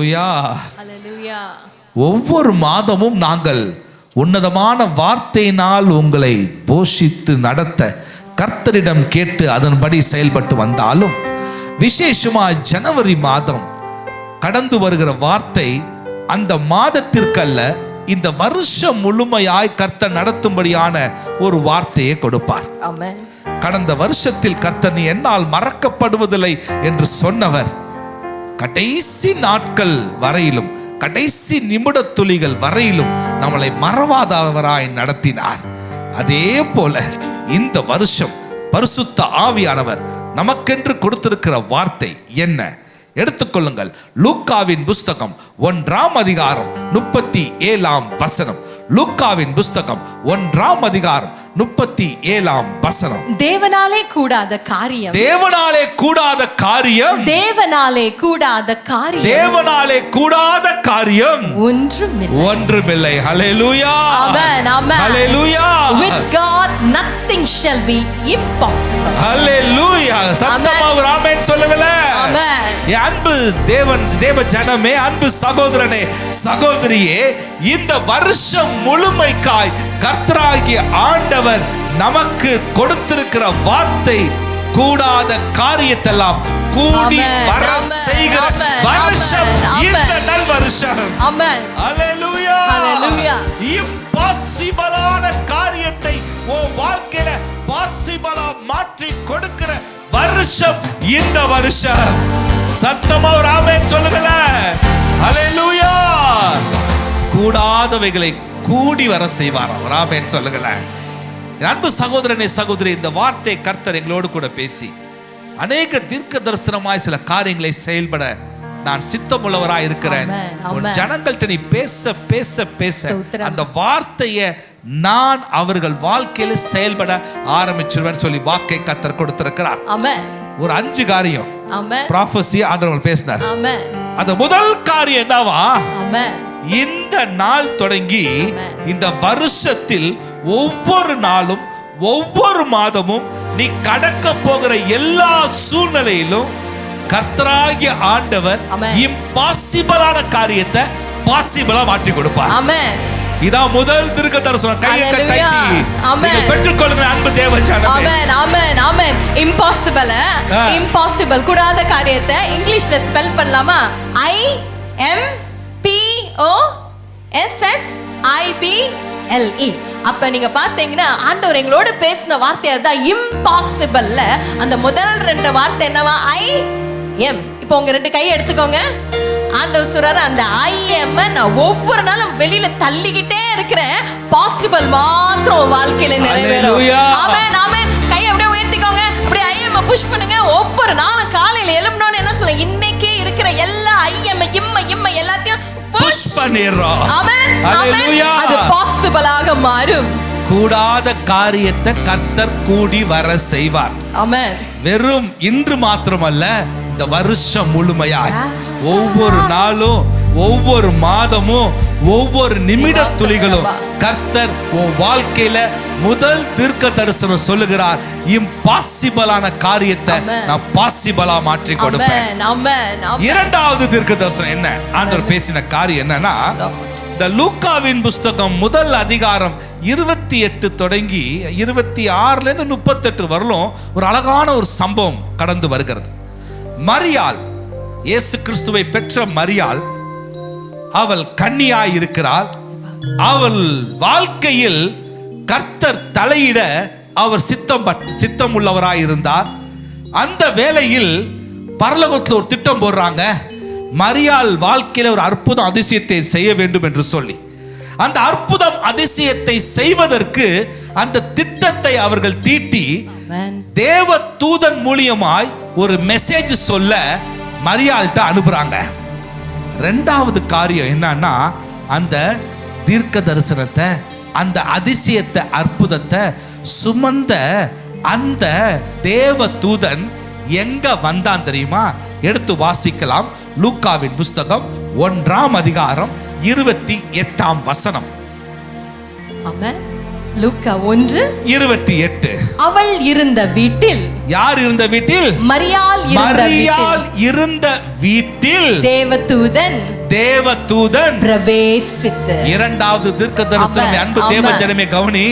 ஹல்லேலூயா. ஹல்லேலூயா. ஒவ்வொரு மாதமும் நாங்கள் உன்னதமான வார்த்தையினால் உங்களை போஷித்து நடத்த கர்த்தரிடம் கேட்டு அதன்படி செயல்பட்டு வந்தாலும், விசேஷமா ஜனவரி மாதம் கடந்து வருகிற வார்த்தை அந்த மாதத்திற்கல்ல, இந்த வருஷம் முழுமையாய் கர்த்தர் நடத்தும்படியான ஒரு வார்த்தையை கொடுப்பார். ஆமென். கடந்த வருஷத்தில் கர்த்தர் நீ என்னால் மறக்கப்படுவதில்லை என்று சொன்னவர் கடைசி நாட்கள் வரையிலும், கடைசி நிமிட துளிகள் வரையிலும் நம்மளை மறவாதவராய் நடத்தினார். அதே போல இந்த வருஷம் பரிசுத்த ஆவியானவர் நமக்கென்று கொடுத்திருக்கிற வார்த்தை என்ன? எடுத்துக்கொள்ளுங்கள். லூக்காவின் புஸ்தகம் 1ஆம் அதிகாரம் 37ஆம் வசனம். லூக்காவின் புஸ்தகம் 1ஆம் அதிகாரம் 37ஆம் வசனம். தேவனாலே கூடாத காரியம், தேவனாலே கூடாத காரியம், தேவனாலே கூடாத காரியம், தேவனாலே கூடாத காரியம் ஒன்றுமில்லை. ஹல்லேலூயா. ஆமென். ஆமென். ஹல்லேலூயா. With God nothing shall be impossible. ஹல்லேலூயா. சத்தமா ஒரு ஆமென் சொல்லுங்களேன். ஆமென். என் அன்பு தேவ ஜனமே, அன்பு சகோதரனே சகோதரியே, இந்த வருஷம் முழுமைக்காய் கர்த்தராகிய ஆண்டவர் நமக்கு கொடுத்திருக்கிற வார்த்தை கூடாத காரியத்தெல்லாம் கூடி வர செய்கிற வருஷம் இந்த நல் வருஷம். ஆமென். ஹல்லேலூயா. ஹல்லேலூயா. இம்பாசிபிளான காரியத்தை உன் வாழ்க்கையில பாசிபிளா மாற்றி கொடுக்கிற வருஷம் இந்த வருஷம். சத்தமா ஒரு ஆமென் சொல்லுங்களேன். ஹல்லேலூயா. கூடாதவைகளை கூடி வர செய்வார். ஒரு ஆமென் சொல்லுங்களேன். அன்பு சகோதரனே சகோதரி, இந்த வார்த்தை கர்த்தர் எங்களோடு கூட பேசி அநேக தீர்க்க தரிசனமாய் சில காரியங்களை செயல்பட நான் சித்தமுள்ளவராய் இருக்கிறேன். ஜனங்கள்ட்ட நீ பேச பேச பேச அந்த வார்த்தையை நான் அவர்கள் வாழ்க்கையில செயல்பட ஆரம்பிச்சிருவேன் சொல்லி வாக்கை கர்த்தர் கொடுத்திருக்கிறார். ஒரு 5 காரியம் ப்ராஃபஸி ஆண்டவர் பேசினார். அந்த முதல் காரியம் என்னவா? இந்த நாள் தொடங்கி இந்த வருஷத்தில் ஒவ்வொரு நாளும் ஒவ்வொரு மாதமும் நீ கடக்க போகிற எல்லா சூழ்நிலையிலும் கர்த்தராகிய ஆண்டவர் இம்பாசிபிளான காரியத்தை பாசிபிளா மாற்றி கொடுப்பார். இதான் முதல் தீர்க்க தரிசனம். கையை தட்டி நீங்கள் பெற்றுக்கொள்ளுங்க அன்பு தேவ ஜனமே. ஆமென். ஆமென். ஆமென். இம்பாசிபிள் கூடாத காரியத்தை இங்கிலீஷ்ல ஸ்பெல் பண்ணலாமா? IMPOSSIBLE. அப்ப நீங்க பாத்தீங்கன்னா ஆண்டவர் எங்களோட பேசின வார்த்தை அதுதான். இம்பாசிபிள்ல அந்த முதல் 2 வார்த்தை என்னவா? IM. இப்போ உங்க 2 கையை எடுத்துக்கோங்க. ஆண்டவர் சொல்றாரு, அந்த IM நான் ஒவ்வொரு நாளும் வெளியில தள்ளிக்கிட்டே இருக்கிறேன், பாசிபிள் மாத்திரம் வாழ்க்கையில நிறைவேறும். ஆமென். ஆமென். கையை அப்படியே உயர்த்திக்கோங்க. அப்படியே IM புஷ் பண்ணுங்க. ஒவ்வொரு நாளும் காலையில எழும்பணும்னு என்ன சொல்ல, இன்னைக்கே இருக்கிற எல்லா IM எல்லாத்தையும் புஷ் பண்ணிடுறோம். ஆமென். ஆமென். அது பாசிபிளாக மாறும். கூடாத காரியத்தை கர்த்தர் கூடி வர செய்வார். ஆமென். வெறும் இன்று மாத்திரமல்ல, இந்த வருஷம் முழுமையாய் ஒவ்வொரு நாளும் ஒவ்வொரு மாதமும் ஒவ்வொரு நிமிட துளிகளும் கர்த்தர் உன் வாழ்க்கையில முதல் தீர்க்க தரிசனம் சொல்லுகிறார். இம்பாசிபிளான காரியத்தை நான் பாசிபிளா மாற்றி கொடுப்பேன். இரண்டாவது தீர்க்க தரிசனம் என்ன? ஆண்டவர் பேசின காரியம் என்னன்னா, இந்த லூக்காவின் புஸ்தகம் 1 அதிகாரம் 28 தொடங்கி 26 38 வரலும் ஒரு அழகான ஒரு சம்பவம் கடந்து வருகிறது. மரியாள், இயேசு கிறிஸ்துவை பெற்ற மரியாள், அவள் கன்னியாய் இருக்கிறாள். அவள் வாழ்க்கையில் கர்த்தர் தலையிட அவர் சித்தம் உள்ளவராய் இருந்தார். அந்த வேளையில் பரலோகத்தில் ஒரு திட்டம் போடுறாங்க. மரியாள் வாழ்க்கையில ஒரு அற்புதம் அதிசயத்தை செய்ய வேண்டும் என்று சொல்லி, அந்த அற்புதம் அதிசயத்தை செய்வதற்கு அந்த திட்டத்தை அவர்கள் தீட்டி தேவ தூதன் மூலியமாய் ஒரு மெசேஜ் சொல்ல மரியாள்கிட்ட அனுப்புறாங்க. 2வது காரியம் என்னன்னா, அந்த தீர்க்க தரிசனத்தை, அந்த அதிசயத்தை, அற்புதத்தை சுமந்த அந்த தேவ தூதன் எங்க வந்தான் தெரியுமா? எடுத்து வாசிக்கலாம். லூக்காவின் புஸ்தகம் 1ஆம் அதிகாரம் 28ஆம் வசனம். லூக்கா 1:28. அவள் இருந்த வீட்டில், யார் இருந்த வீட்டில்? மரியாள் இருந்த வீட்டில் தேவதூதன் பிரவேசித்து. இரண்டாவது தீர்க்க தரிசனம். அன்பு தேவ ஜனமே கவனி.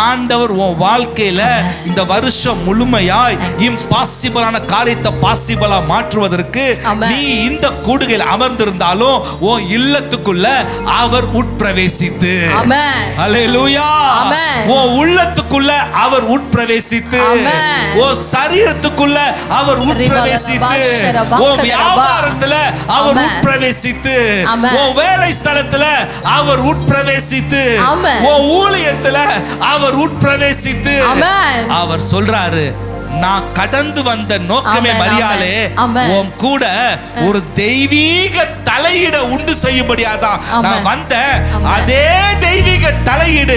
ஆண்டவர் உன் வாழ்க்கையில இந்த வருஷம் முழுமையாய் இம்பாசிபிளான காரியத்தை பாசிபிளா மாற்றுவதற்கு நீ இந்த கூடுகையில் அமர்ந்திருந்தாலும் உன் இல்லத்துக்குள்ள அவர் உட்பிரவேசித்து, அல்லேலூயா, உன் உள்ளத்துக்குள்ள அவர் உட்பிரவேசித்து, உன் சரீரத்துக்குள்ள அவர் உட்பிரவேசித்து, உன் வியாபாரத்துல அவர் உட்பிரவேசித்து, உன் வேலை ஸ்தலத்துல அவர் உட்பிரவேசித்து, உன் ஊழியத்துல அவர் உட்பிரவேசித்து. அவர் சொல்றாரு, நான் கடந்து வந்த நோக்கமே மரியாளே, உன் கூட ஒரு தெய்வீக தலையீட உண்டு செய்யும்படியாதான் நான் வந்த. அதே தெய்வீக தலையீடு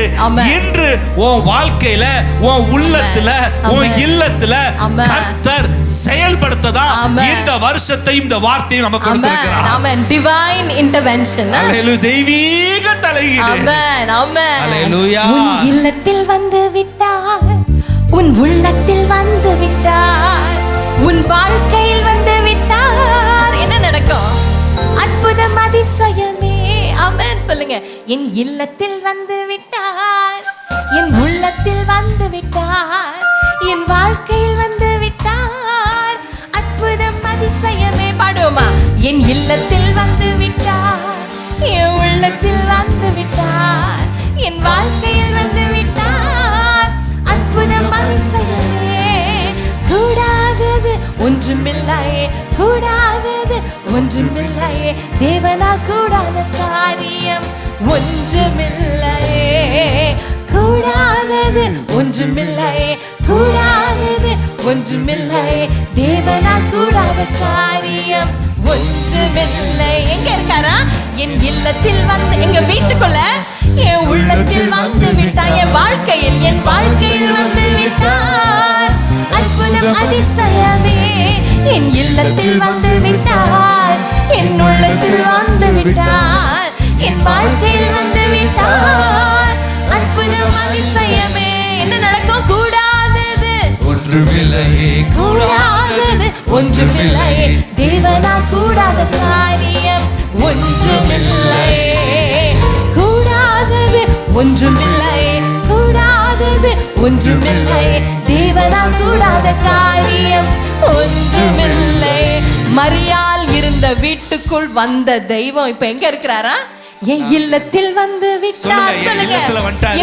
இன்று உன் வாழ்க்கையில, உன் உள்ளத்துல, உன் இல்லத்துல கர்த்தர் செயல்படுத்ததா இந்த வருஷத்தையும் இந்த வார்த்தையும் நமக்கு கொடுத்திருக்கிறார். ஆமென். Divine intervention. அல்லேலூயா. தெய்வீக தலையீடு. ஆமென். ஆமென். அல்லேலூயா. உன் இல்லத்தில் வந்து விட்டார், உன் உள்ளத்தில் வந்து விட்டார், உன் வாழ்க்கையில் வந்து விட்டார். என்ன நடக்கும்? அற்புதம், அதிசயமே. ஆமென். சொல்லுங்க. என் இல்லத்தில் வந்து விட்டார், என் உள்ளத்தில் வந்து விட்டார், என் வாழ்க்கையில் வந்து விட்டார், அற்புதம், அதிசயமே. பாடுவோமா? என் இல்லத்தில் வந்து விட்டார், என் உள்ளத்தில் வந்து விட்டார், என் வாழ்க்கையில் வந்து விட்டார், அற்புதம், அதிசயமே. கூடாதது ஒன்றுமில்லையே, கூடாதது ஒன்றுமில்லையே, தேவனால் கூடாத காரியம் ஒன்றுமில்லையே. கூடாதது ஒன்றுமில்லையே, கூடாதது ஒன்றுமில்லையே, தேவனால் கூடாத காரியம் ஒன்றுமில்லை. எங்க இருக்காரா? என் இல்லத்தில் வந்து, எங்க வீட்டுக்குள்ள, என் உள்ளத்தில் வந்து விட்டார், என் வாழ்க்கையில், என் வாழ்க்கையில் வந்து விட்டார், அற்புதம், அதிசயமே. என் இல்லத்தில் வந்து விட்டார், என் உள்ளத்தில் வந்து விட்டார், என் வாழ்க்கையில் வந்து விட்டார், அற்புதம், அதிசயமே. என்ன நடக்கும்? கூடாதது ஒன்றுமில்லையே, கூடாதது ஒன்றுமில்லையே, தேவனால் கூடாத காரியம் ஒன்றுமில்லையே. கூடாதது ஒன்றுமில்லையே, கூடாதது ஒன்றுமில்லையே, தேவனால் கூடாத காரியம் ஒன்றுமில்லை. மரியாள் இருந்த வீட்டுக்குள் வந்த தெய்வம் இப்ப எங்க இருக்கிறாரா? என் இல்லத்தில் வந்து விட்டார். சொல்லுங்க.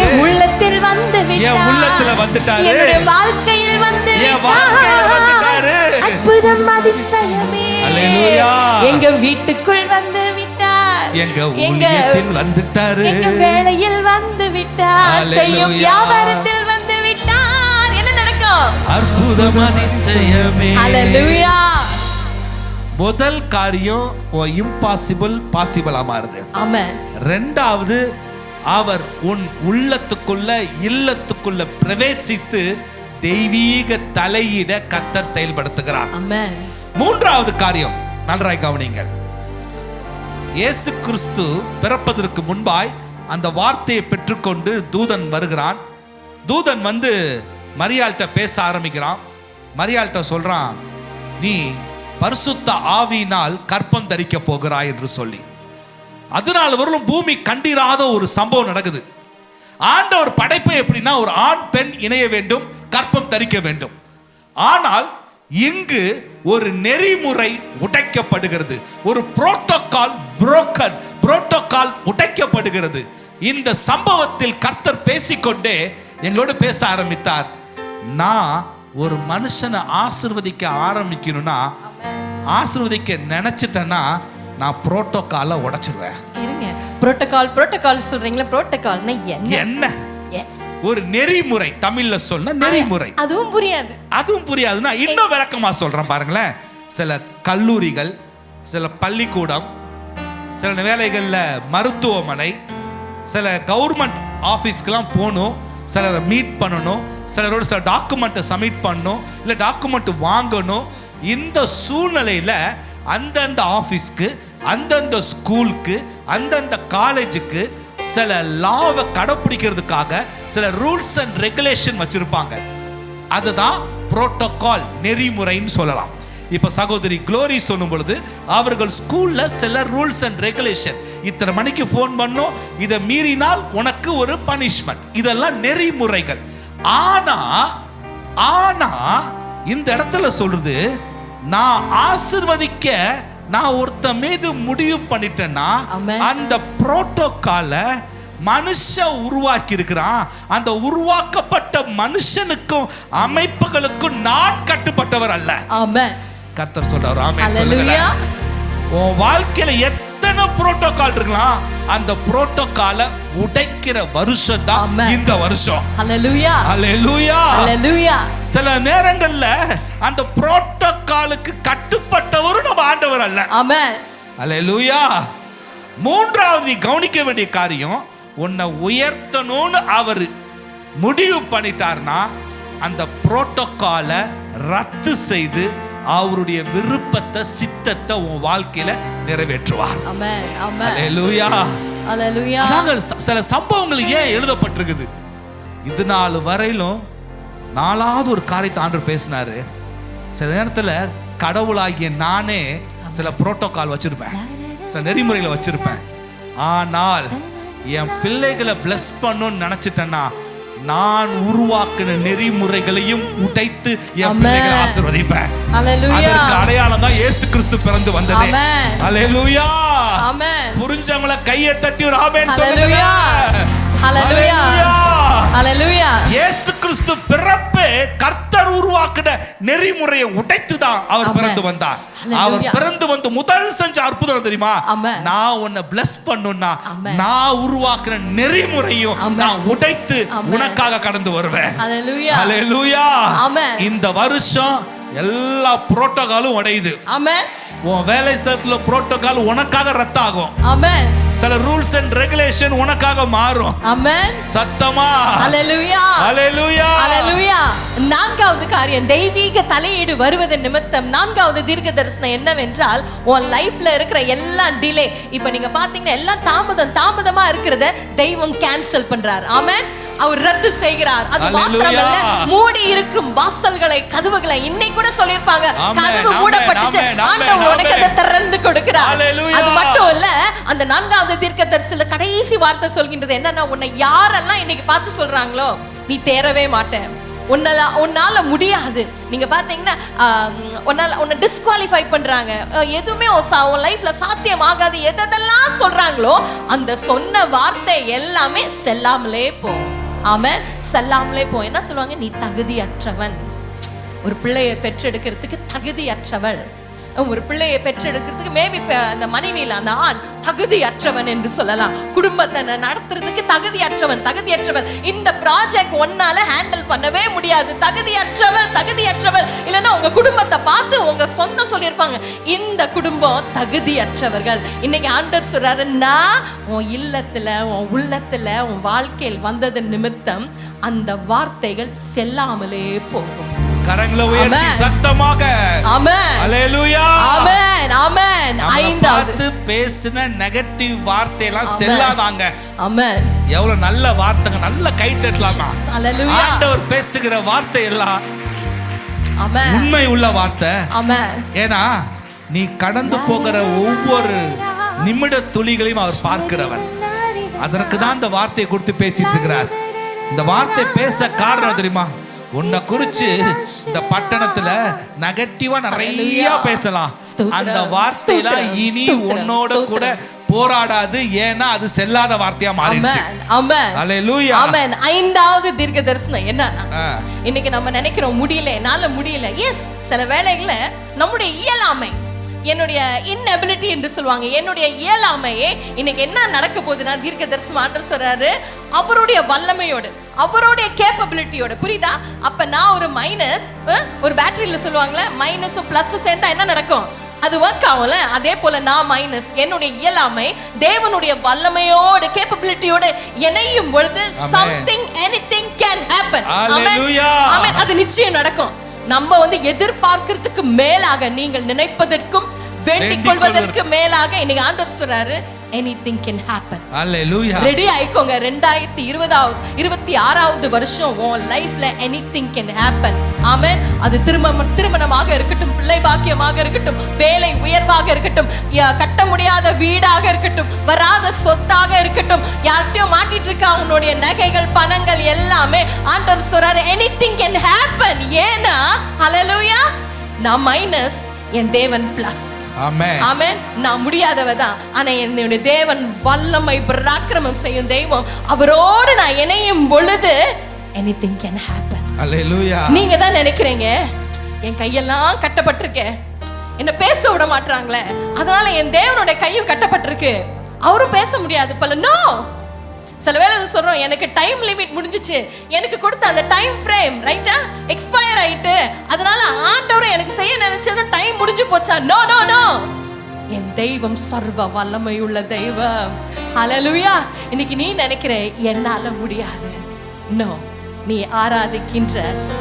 என் உள்ளத்தில் வந்து விட்டார், என்னுடைய வாழ்க்கையில் வந்து விட்டார், அற்புதம், அதிசயமே. எங்க வீட்டுக்குள் வந்து விட்டார், எங்க ஊழியத்தில் வந்துட்டாரு, எங்க வேலையில் வந்து விட்டார், செய்யும் வியாபாரத்தில் வந்து விட்டார். என்ன நடக்கும்? அற்புதம், அதிசயமே. ஹல்லேலூயா. முதல் காரியம் இம்பாசிபிள் பாசிபிளா மாறுது. ஆமென். இரண்டாவது, அவர் உன் உள்ளத்துக்குள்ள, இல்லத்துக்குள்ள பிரவேசித்து தெய்வீக தலையிட கர்த்தர் செயல்படுத்துகிறார். ஆமென். மூன்றாவது காரியம், நன்றாய் கவனிங்கள். இயேசு கிறிஸ்து பிறப்பதற்கு முன்பாய் அந்த வார்த்தையை பெற்றுக்கொண்டு தூதன் வருகிறான். தூதன் வந்து மரியாள்கிட்ட பேச ஆரம்பிக்கிறான். மரியாள்கிட்ட சொல்றான், நீ பரிசுத்த ஆவியினால் கற்பம் தரிக்க போகிறாய் என்று சொல்லி. அதனால வரலும் பூமி கண்டிராத ஒரு சம்பவம் நடக்குது. ஆண்டவர் படைப்பை எப்படின்னா, ஒரு ஆண் பெண் இணைய வேண்டும், கற்பம் தரிக்க வேண்டும். ஆனால் இங்கு ஒரு நெறிமுறை உடைக்கப்படுகிறது, ஒரு புரோட்டோகால் புரோக்கன், புரோட்டோகால் உடைக்கப்படுகிறது. இந்த சம்பவத்தில் கர்த்தர் பேசிக்கொண்டே எங்களோடு பேச ஆரம்பித்தார். நான் ஒரு மனுஷனை ஆசீர்வதிக்க ஆரம்பிக்கணும்னா, ஆசீர்வதிக்க நினைச்சிட்டேன்னா நான் புரோட்டோகாலை உடைச்சிருவேன். இருங்க, புரோட்டோகால் சொல்றீங்களா? புரோட்டோகால்னா என்ன? எஸ், ஒரு நெறிமுறை. தமிழ்ல சொன்ன நெறிமுறை. அதுவும் புரியாது. அதுவும் புரியாதுன்னா இன்னும் விளக்கமா சொல்றேன் பாருங்களேன். சில கல்லூரிகள், சில பள்ளிக்கூடம், சில வேலைகள்ல மருத்துவமனை, சில கவர்மெண்ட் ஆஃபீஸ்க்கெல்லாம் போகணும், சிலரை மீட் பண்ணணும், சிலரோட சில டாக்குமெண்ட்டை சப்மிட் பண்ணணும், இல்லை டாக்குமெண்ட் வாங்கணும். இந்த சூழ்நிலையில் அந்தந்த ஆஃபீஸ்க்கு, அந்தந்த ஸ்கூலுக்கு, அந்தந்த காலேஜுக்கு சில லாவை கடைப்பிடிக்கிறதுக்காக சில ரூல்ஸ் அண்ட் ரெகுலேஷன் வச்சிருப்பாங்க. அதுதான் புரோட்டோகால், நெறிமுறைன்னு சொல்லலாம். இப்ப சகோதரி க்ளோரி சொல்லும் பொழுது அவர்கள் ஸ்கூல்ல சில ரூல்ஸ் அண்ட் ரெகுலேஷன், இத்தனை மணிக்கு ஃபோன் பண்ணும், இதை மீறினால் உனக்கு ஒரு பனிஷ்மெண்ட், இதெல்லாம் நெறிமுறைகள். ஆனா இந்த இடத்துல சொல்றது, நான் ஆசீர்வதிக்க நான் ஒருத்த மீது முடிவு பண்ணிட்டேன்னா அந்த புரோட்டோகால மனுஷன் உருவாக்கி இருக்கிறான். அந்த உருவாக்கப்பட்ட மனுஷனுக்கும் அமைப்புகளுக்கும் நான் கட்டுப்பட்டவர் அல்ல. ஆமென். கர்த்தர் சொல்றார். ஆமென் சொல்லுங்க. உன் வாழ்க்கையில எத்தனை புரோட்டோகால் இருக்கலாம், அந்த புரோட்டோகால உடைக்கிற வருஷம் தான் இந்த வருஷம். ஹல்லேலூயா ஹல்லேலூயா ஹல்லேலூயா. சில நேரங்கள்ல அந்த புரோட்டோகாலுக்கு கட்டுப்பட்டவரும் நம்ம ஆண்டவர் அல்ல. ஆமென் ஹல்லேலூயா. மூன்றாவது நீ கவனிக்க வேண்டிய காரியம், உன்னை உயர்த்தணும்னு அவர் முடிவு பண்ணிட்டார்னா அந்த புரோட்டோகாலை ரத்து செய்து அவருடைய விருப்பத்தை சித்தத்தை உன் வாழ்க்கையில நிறைவேற்றுவார். ஆமென் ஆமென் ஹல்லேலூயா ஹல்லேலூயா. சில சம்பவங்கள் ஏன் எழுதப்பட்டிருக்குது, இது நாள் வரையிலும் நாலாவது ஒரு காரியத்தை ஆண்டவர் பேசினாரு. சில நேரத்துல கடவுளாகிய நானே சில புரோட்டோகால் வச்சிருப்பேன், சில நெறிமுறைகளை வச்சிருப்பேன். ஆனால் என் பிள்ளைகளை பிளஸ் பண்ணணும்னு நினைச்சிட்டேன்னா நான் உருவாக்கின நெறிமுறைகளையும் உடைத்து என் பிள்ளைகளை ஆசீர்வதிப்பேன். அதற்கு அடையாளம் தான் இயேசு கிறிஸ்து பிறந்து வந்தது. ஹல்லேலூயா ஆமென். புரிஞ்சவங்கள கையை தட்டி ஒரு ஆமென் சொல்லுங்க. ஹல்லேலூயா ஹல்லேலூயா. இயேசு கிறிஸ்து பிறப்பே கர்த்தர் உருவாக்கின நெறிமுறையை உடைத்து தான் அவர் பிறந்து வந்தார். அவர் பிறந்து வந்து முதல் செஞ்ச அற்புதம் தெரியுமா, நான் உன்னை பிளஸ் பண்ணுனா நான் உருவாக்கின நெறிமுறையும் நான் உடைத்து உனக்காக கடந்து வருவேன். ஹல்லேலூயா ஹல்லேலூயா. இந்த வருஷம் எல்லா புரோட்டோகாலும் உடையுது. ஆமென். உன் வேலை ஸ்தலத்துல புரோட்டோகால் உனக்காக ரத்தாகும். ஆமென். சில ரூல்ஸ் அண்ட் ரெகுலேஷன் உனக்காக மாறும். ஆமென். சத்தமா ஹல்லேலூயா ஹல்லேலூயா ஹல்லேலூயா. நான்காவது காரியம், தெய்வீக தலையீடு வருவது நிமித்தம் நான்காவது தீர்க்க தரிசனம் என்னவென்றால், உன் லைஃப்ல இருக்கிற எல்லா டிலே, இப்ப நீங்க பாத்தீங்கன்னா எல்லாம் தாமதமா இருக்கிறத தெய்வம் கேன்சல் பண்றார். ஆமென். அவர் ரத்து செய்கிறார். அது மாத்திரமல்ல, மூடி இருக்கும் வாசல்களை, கதவுகளை, இன்னைக்கு கூட சொல்லிருப்பாங்க, கதவு மூடப்பட்டுச்சு, ஆண்டவர் உனக்கு அதை திறந்து கொடுக்கிறார். அது மட்டும் இல்ல, அந்த நான்காவது தீர்க்கதரிசில கடைசி வார்த்தை சொல்கின்றது என்னன்னா, உன்னை யாரெல்லாம் இன்னைக்கு பார்த்து சொல்றாங்களோ நீ தேறவே மாட்ட, உன்னால முடியாது, நீங்க பாத்தீங்கன்னா உன்னை டிஸ்குவாலிஃபை பண்றாங்க, எதுவுமே உன் லைஃப்ல சாத்தியமாகாது, எதெல்லாம் சொல்றாங்களோ அந்த சொன்ன வார்த்தை எல்லாமே செல்லாமலே போ. ஆமென். செல்லாமலே போ. என்ன சொல்லுவாங்க, நீ தகுதியற்றவன். ஒரு பிள்ளையை பெற்றெடுக்கிறதுக்கு தகுதியற்றவள், ஒரு பிள்ளையை பெற்றெடுக்கிறதுக்கு மேபி அந்த மனைவியில அந்த ஆண் தகுதியற்றவன் என்று சொல்லலாம். குடும்பத்தை நடத்துறதுக்கு தகுதியற்றவன். இந்த ப்ராஜெக்ட் ஒன்னால ஹேண்டில் பண்ணவே முடியாது, தகுதியற்றவள். இல்லைன்னா உங்க குடும்பத்தை பார்த்து உங்க சொந்தம் சொல்லியிருப்பாங்க, இந்த குடும்பம் தகுதியற்றவர்கள். இன்னைக்கு ஆண்டவர் சொல்றாரு, நான் உன் இல்லத்துல, உன் உள்ளத்துல, உன் வாழ்க்கையில் வந்தது நிமித்தம் அந்த வார்த்தைகள் செல்லாமலே போகும். கரங்களை உயர்த்தி சத்தமாக ஆமென் ஹல்லேலூயா ஆமென் ஆமென். ஐந்தாவது பேசின நெகட்டிவ் வார்த்தை எல்லாம் செல்லாதாங்க. ஆமென். எவ்வளவு நல்ல வார்த்தைங்க, நல்ல கை தட்டலாமா. ஹல்லேலூயா. ஆண்டவர் பேசுகிற வார்த்தை எல்லாம் ஆமென் உண்மை உள்ள வார்த்தை. ஆமென். ஏனா நீ கடந்து போகிற ஒவ்வொரு நிமிட துளிகளையும் அவர் பார்க்கிறவர். அதற்கு தான் இந்த வார்த்தையை கொடுத்து பேசிட்டு இருக்கிறார். இந்த வார்த்தை பேச காரணம் தெரியுமா, உன்னை குறிச்சு இந்த பட்டணத்துல நெகட்டிவா நிறைய பேசலாம், அந்த வார்த்தையில இனி உன்னோட கூட போராடாது, ஏன்னா அது செல்லாத வார்த்தையா மாறிடுச்சு. ஆமென் ஹல்லேலூயா ஆமென். ஐந்தாவது தீர்க்க தரிசனம் என்னன்னா, இன்னைக்கு நம்ம நினைக்கிறோம் முடியல, என்னால முடியல. எஸ், சில வேளைகள்ல நம்முடைய இயலாமை, என்னுடைய inability என்று சொல்லுவாங்க, என்னுடைய இயலாமையே இன்னைக்கு என்ன நடக்க போகுதுன்னா, தீர்க்க தரிசனம் ஆண்டவர் சொல்றாரு, அவருடைய வல்லமையோடு, அவருடைய கேப்பபிலிட்டியோட, புரியுதா? அப்ப நான் ஒரு மைனஸ், ஒரு பேட்டரியில சொல்லுவாங்கல்ல, மைனஸும் பிளஸும் சேர்ந்தா என்ன நடக்கும், அது ஒர்க் ஆகும்ல. அதே போல நான் மைனஸ், என்னுடைய இயலாமை தேவனுடைய வல்லமையோட கேப்பபிலிட்டியோட இணையும் பொழுது something anything can happen. ஆமென் ஆமென். அது நிச்சயம் நடக்கும். நம்ம எதிர்பார்க்கிறதுக்கு மேலாக, நீங்கள் நினைப்பதற்கும் வேண்டிக் கொள்வதற்கு மேலாக இன்னைக்கு ஆண்டவர் சொல்றாரு, anything can happen. Hallelujah. Ready ஆயிக்கோங்க. 2026வது வருஷம் உன் லைஃப்ல anything can happen. ஆமென். அது திருமணமாக இருக்கட்டும், பிள்ளை பாக்கியமாக இருக்கட்டும், வேலை உயர்வாக இருக்கட்டும், கட்ட முடியாத வீடாக இருக்கட்டும், வராத சொத்தாக இருக்கட்டும், யார்கிட்டயோ மாட்டிட்டு இருக்க அவனுடைய நகைகள் பணங்கள் எல்லாமே ஆண்டவர் சொல்றாரு anything can happen. ஏன்னா ஹalleluya, நான் மைனஸ், என் தேவன் பிளஸ். ஆமென். ஆமென். நான் முடியாதவ தான், ஆனா என்னுடைய தேவன் வல்லமை பராக்கிரமம் செய்யும் தெய்வம். அவரோடு நான் இணையும் பொழுது anything can happen. ஹalleluya. நீங்க தான் நினைக்கிறீங்க என் கையெல்லாம் கட்டப்பட்டிருக்கு, என்ன பேச விட மாட்டாங்களே, அதனால என் தேவனுடைய கையும் கட்டப்பட்டிருக்கு, அவரும் பேச முடியாது போல. நோ, சில வேளை சொல்றோம் எனக்கு டைம் லிமிட் முடிஞ்சிச்சு, எனக்கு கொடுத்த அந்த டைம் ஃப்ரேம் ரைட்டா எக்ஸ்பயர் ஆயிட்டு, அதனால ஆண்டவரும் எனக்கு செய்ய நினைச்சதும் டைம் முடிஞ்சு போச்சா? நோ நோ நோ, என் தெய்வம் சர்வ வல்லமை உள்ள தெய்வம். ஹalleluya. இன்னைக்கு நீ நினைக்கிற என்னால முடியாது, நோ, நீ ஆராதிக்கின்ற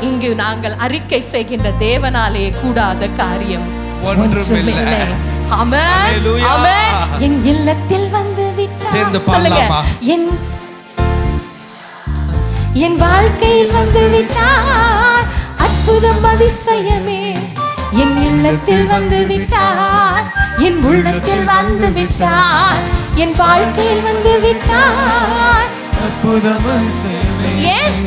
இங்கு நாங்கள் அறிக்கை செய்கின்ற தேவனாலே கூடாத காரியம் ஒன்றுமில்லை. ஆமென் ஆமென். என் இல்லத்தில் வந்து விட்டார், சொல்லுங்க, என் வாழ்க்கையில் வந்து விட்டார், அற்புதம் அதிசயமே, என் இல்லத்தில் வந்து விட்டார், என் உள்ளத்தில் வந்து விட்டார், என் வாழ்க்கையில் வந்து விட்டார், அற்புதம் அதிசயமே. ஏன்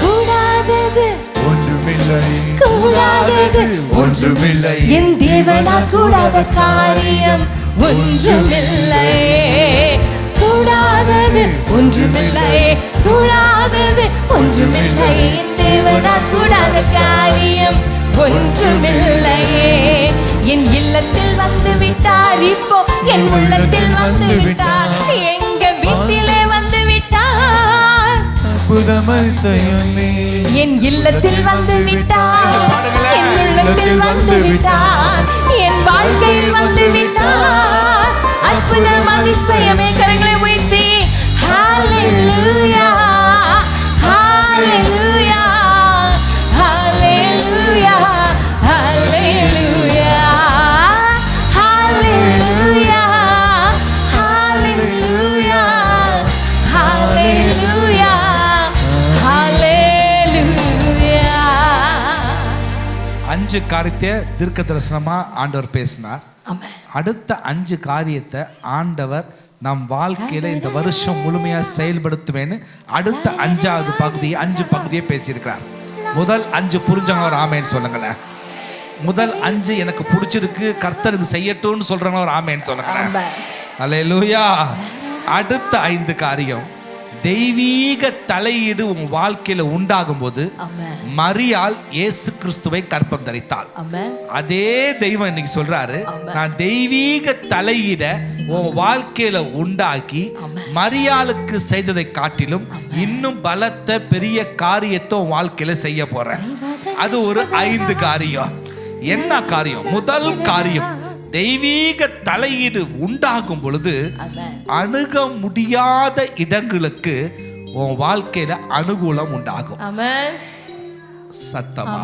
கூடாதது ஒன்றுமில்லை, கூடாதது ஒன்றுமில்லை, என் தேவனால் கூடாத காரியம் ஒன்றுமில்லை, கூடாதது ஒன்றுமில்லை, கூடாதது ஒன்றுமில்லை, என் தேவனால் கூடாத காரியம் ஒன்றுமில்லை. என் இல்லத்தில் வந்து விட்டார், இப்போ என் உள்ளத்தில் வந்து விட்டார், எங்க வீட்டிலே வந்து விட்டார், அற்புதம் அதிசயமே. என் இல்லத்தில் வந்து விட்டார், என் உள்ளத்தில் வந்து விட்டார், என் வாழ்க்கையில் வந்து விட்டார், அற்புதம் அதிசயமே. கரங்களை உயர்த்தி ஹalleluya ஹalleluya ஹalleluya ஹalleluya ஹalleluya ஹalleluya ஹalleluya ஹalleluya. 5 காரியத்தை தீர்க்க தரிசனமா ஆண்டவர் பேசினார். ஆமென். அடுத்த 5 காரியத்தை ஆண்டவர் நம் வாழ்க்கையில இந்த வருஷம் முழுமையா செயல்படுத்துவேன்னு அடுத்த 5வது பகுதியை 5 பகுதியை பேசியிருக்கிறார். முதல் 5 புரிஞ்சவங்க ஒரு ஆமேன்னு சொல்லுங்களேன். முதல் 5 எனக்கு பிடிச்சிருக்கு, கர்த்தர் இது செய்யட்டும்னு சொல்றவங்க ஒரு ஆமேன்னு சொல்லுங்களேன். அல்லேலூயா. அடுத்த 5 காரியம், தெய்வீக தலையீடு உங்க வாழ்க்கையில உண்டாகும் போது மரியாள் இயேசு கிறிஸ்துவை கர்ப்பம் தரித்தாள். அதே தெய்வம் இன்னைக்கு சொல்றாரு, நான் தெய்வீக தலையீட உன் வாழ்க்கையில உண்டாக்கி மரியாளுக்கு செய்ததை காட்டிலும் இன்னும் பலத்த பெரிய காரியத்தை உன் வாழ்க்கையில செய்ய போறேன். அது ஒரு 5 காரியம். என்ன காரியம்? முதல் காரியம், தெய்வீக தலையீடு உண்டாகும் பொழுது அணுக முடியாத இடங்களுக்கு உன் வாழ்க்கையில அனுகூலம் உண்டாகும். சத்தமா?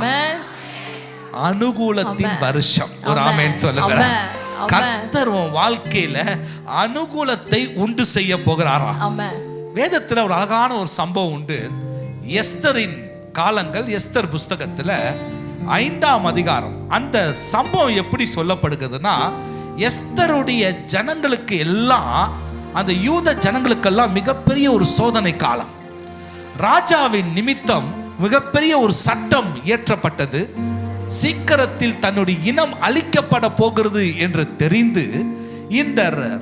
அனுகூலத்தின் வருஷம். ஒரு ஆமென் சொல்லுங்க. கர்த்தர் உன் வாழ்க்கையில அனுகூலத்தை உண்டு செய்ய போகிறாரா? வேதத்துல ஒரு அழகான ஒரு சம்பவம் உண்டு. எஸ்தரின் காலங்கள், எஸ்தர் புஸ்தகத்துல 5ஆம் அதிகாரம். அந்த சம்பவம் எப்படி சொல்லப்படுகிறதுனா, எஸ்தருடைய ஜனங்களுக்கு எல்லாம், அந்த யூத ஜனங்களுக்கெல்லாம் மிகப்பெரிய ஒரு சோதனை காலம். ராஜாவின் நிமித்தம் மிகப்பெரிய ஒரு சட்டம் இயற்றப்பட்டது. சீக்கிரத்தில் தன்னுடைய இனம் அழிக்கப்பட போகிறது என்று தெரிந்து இந்த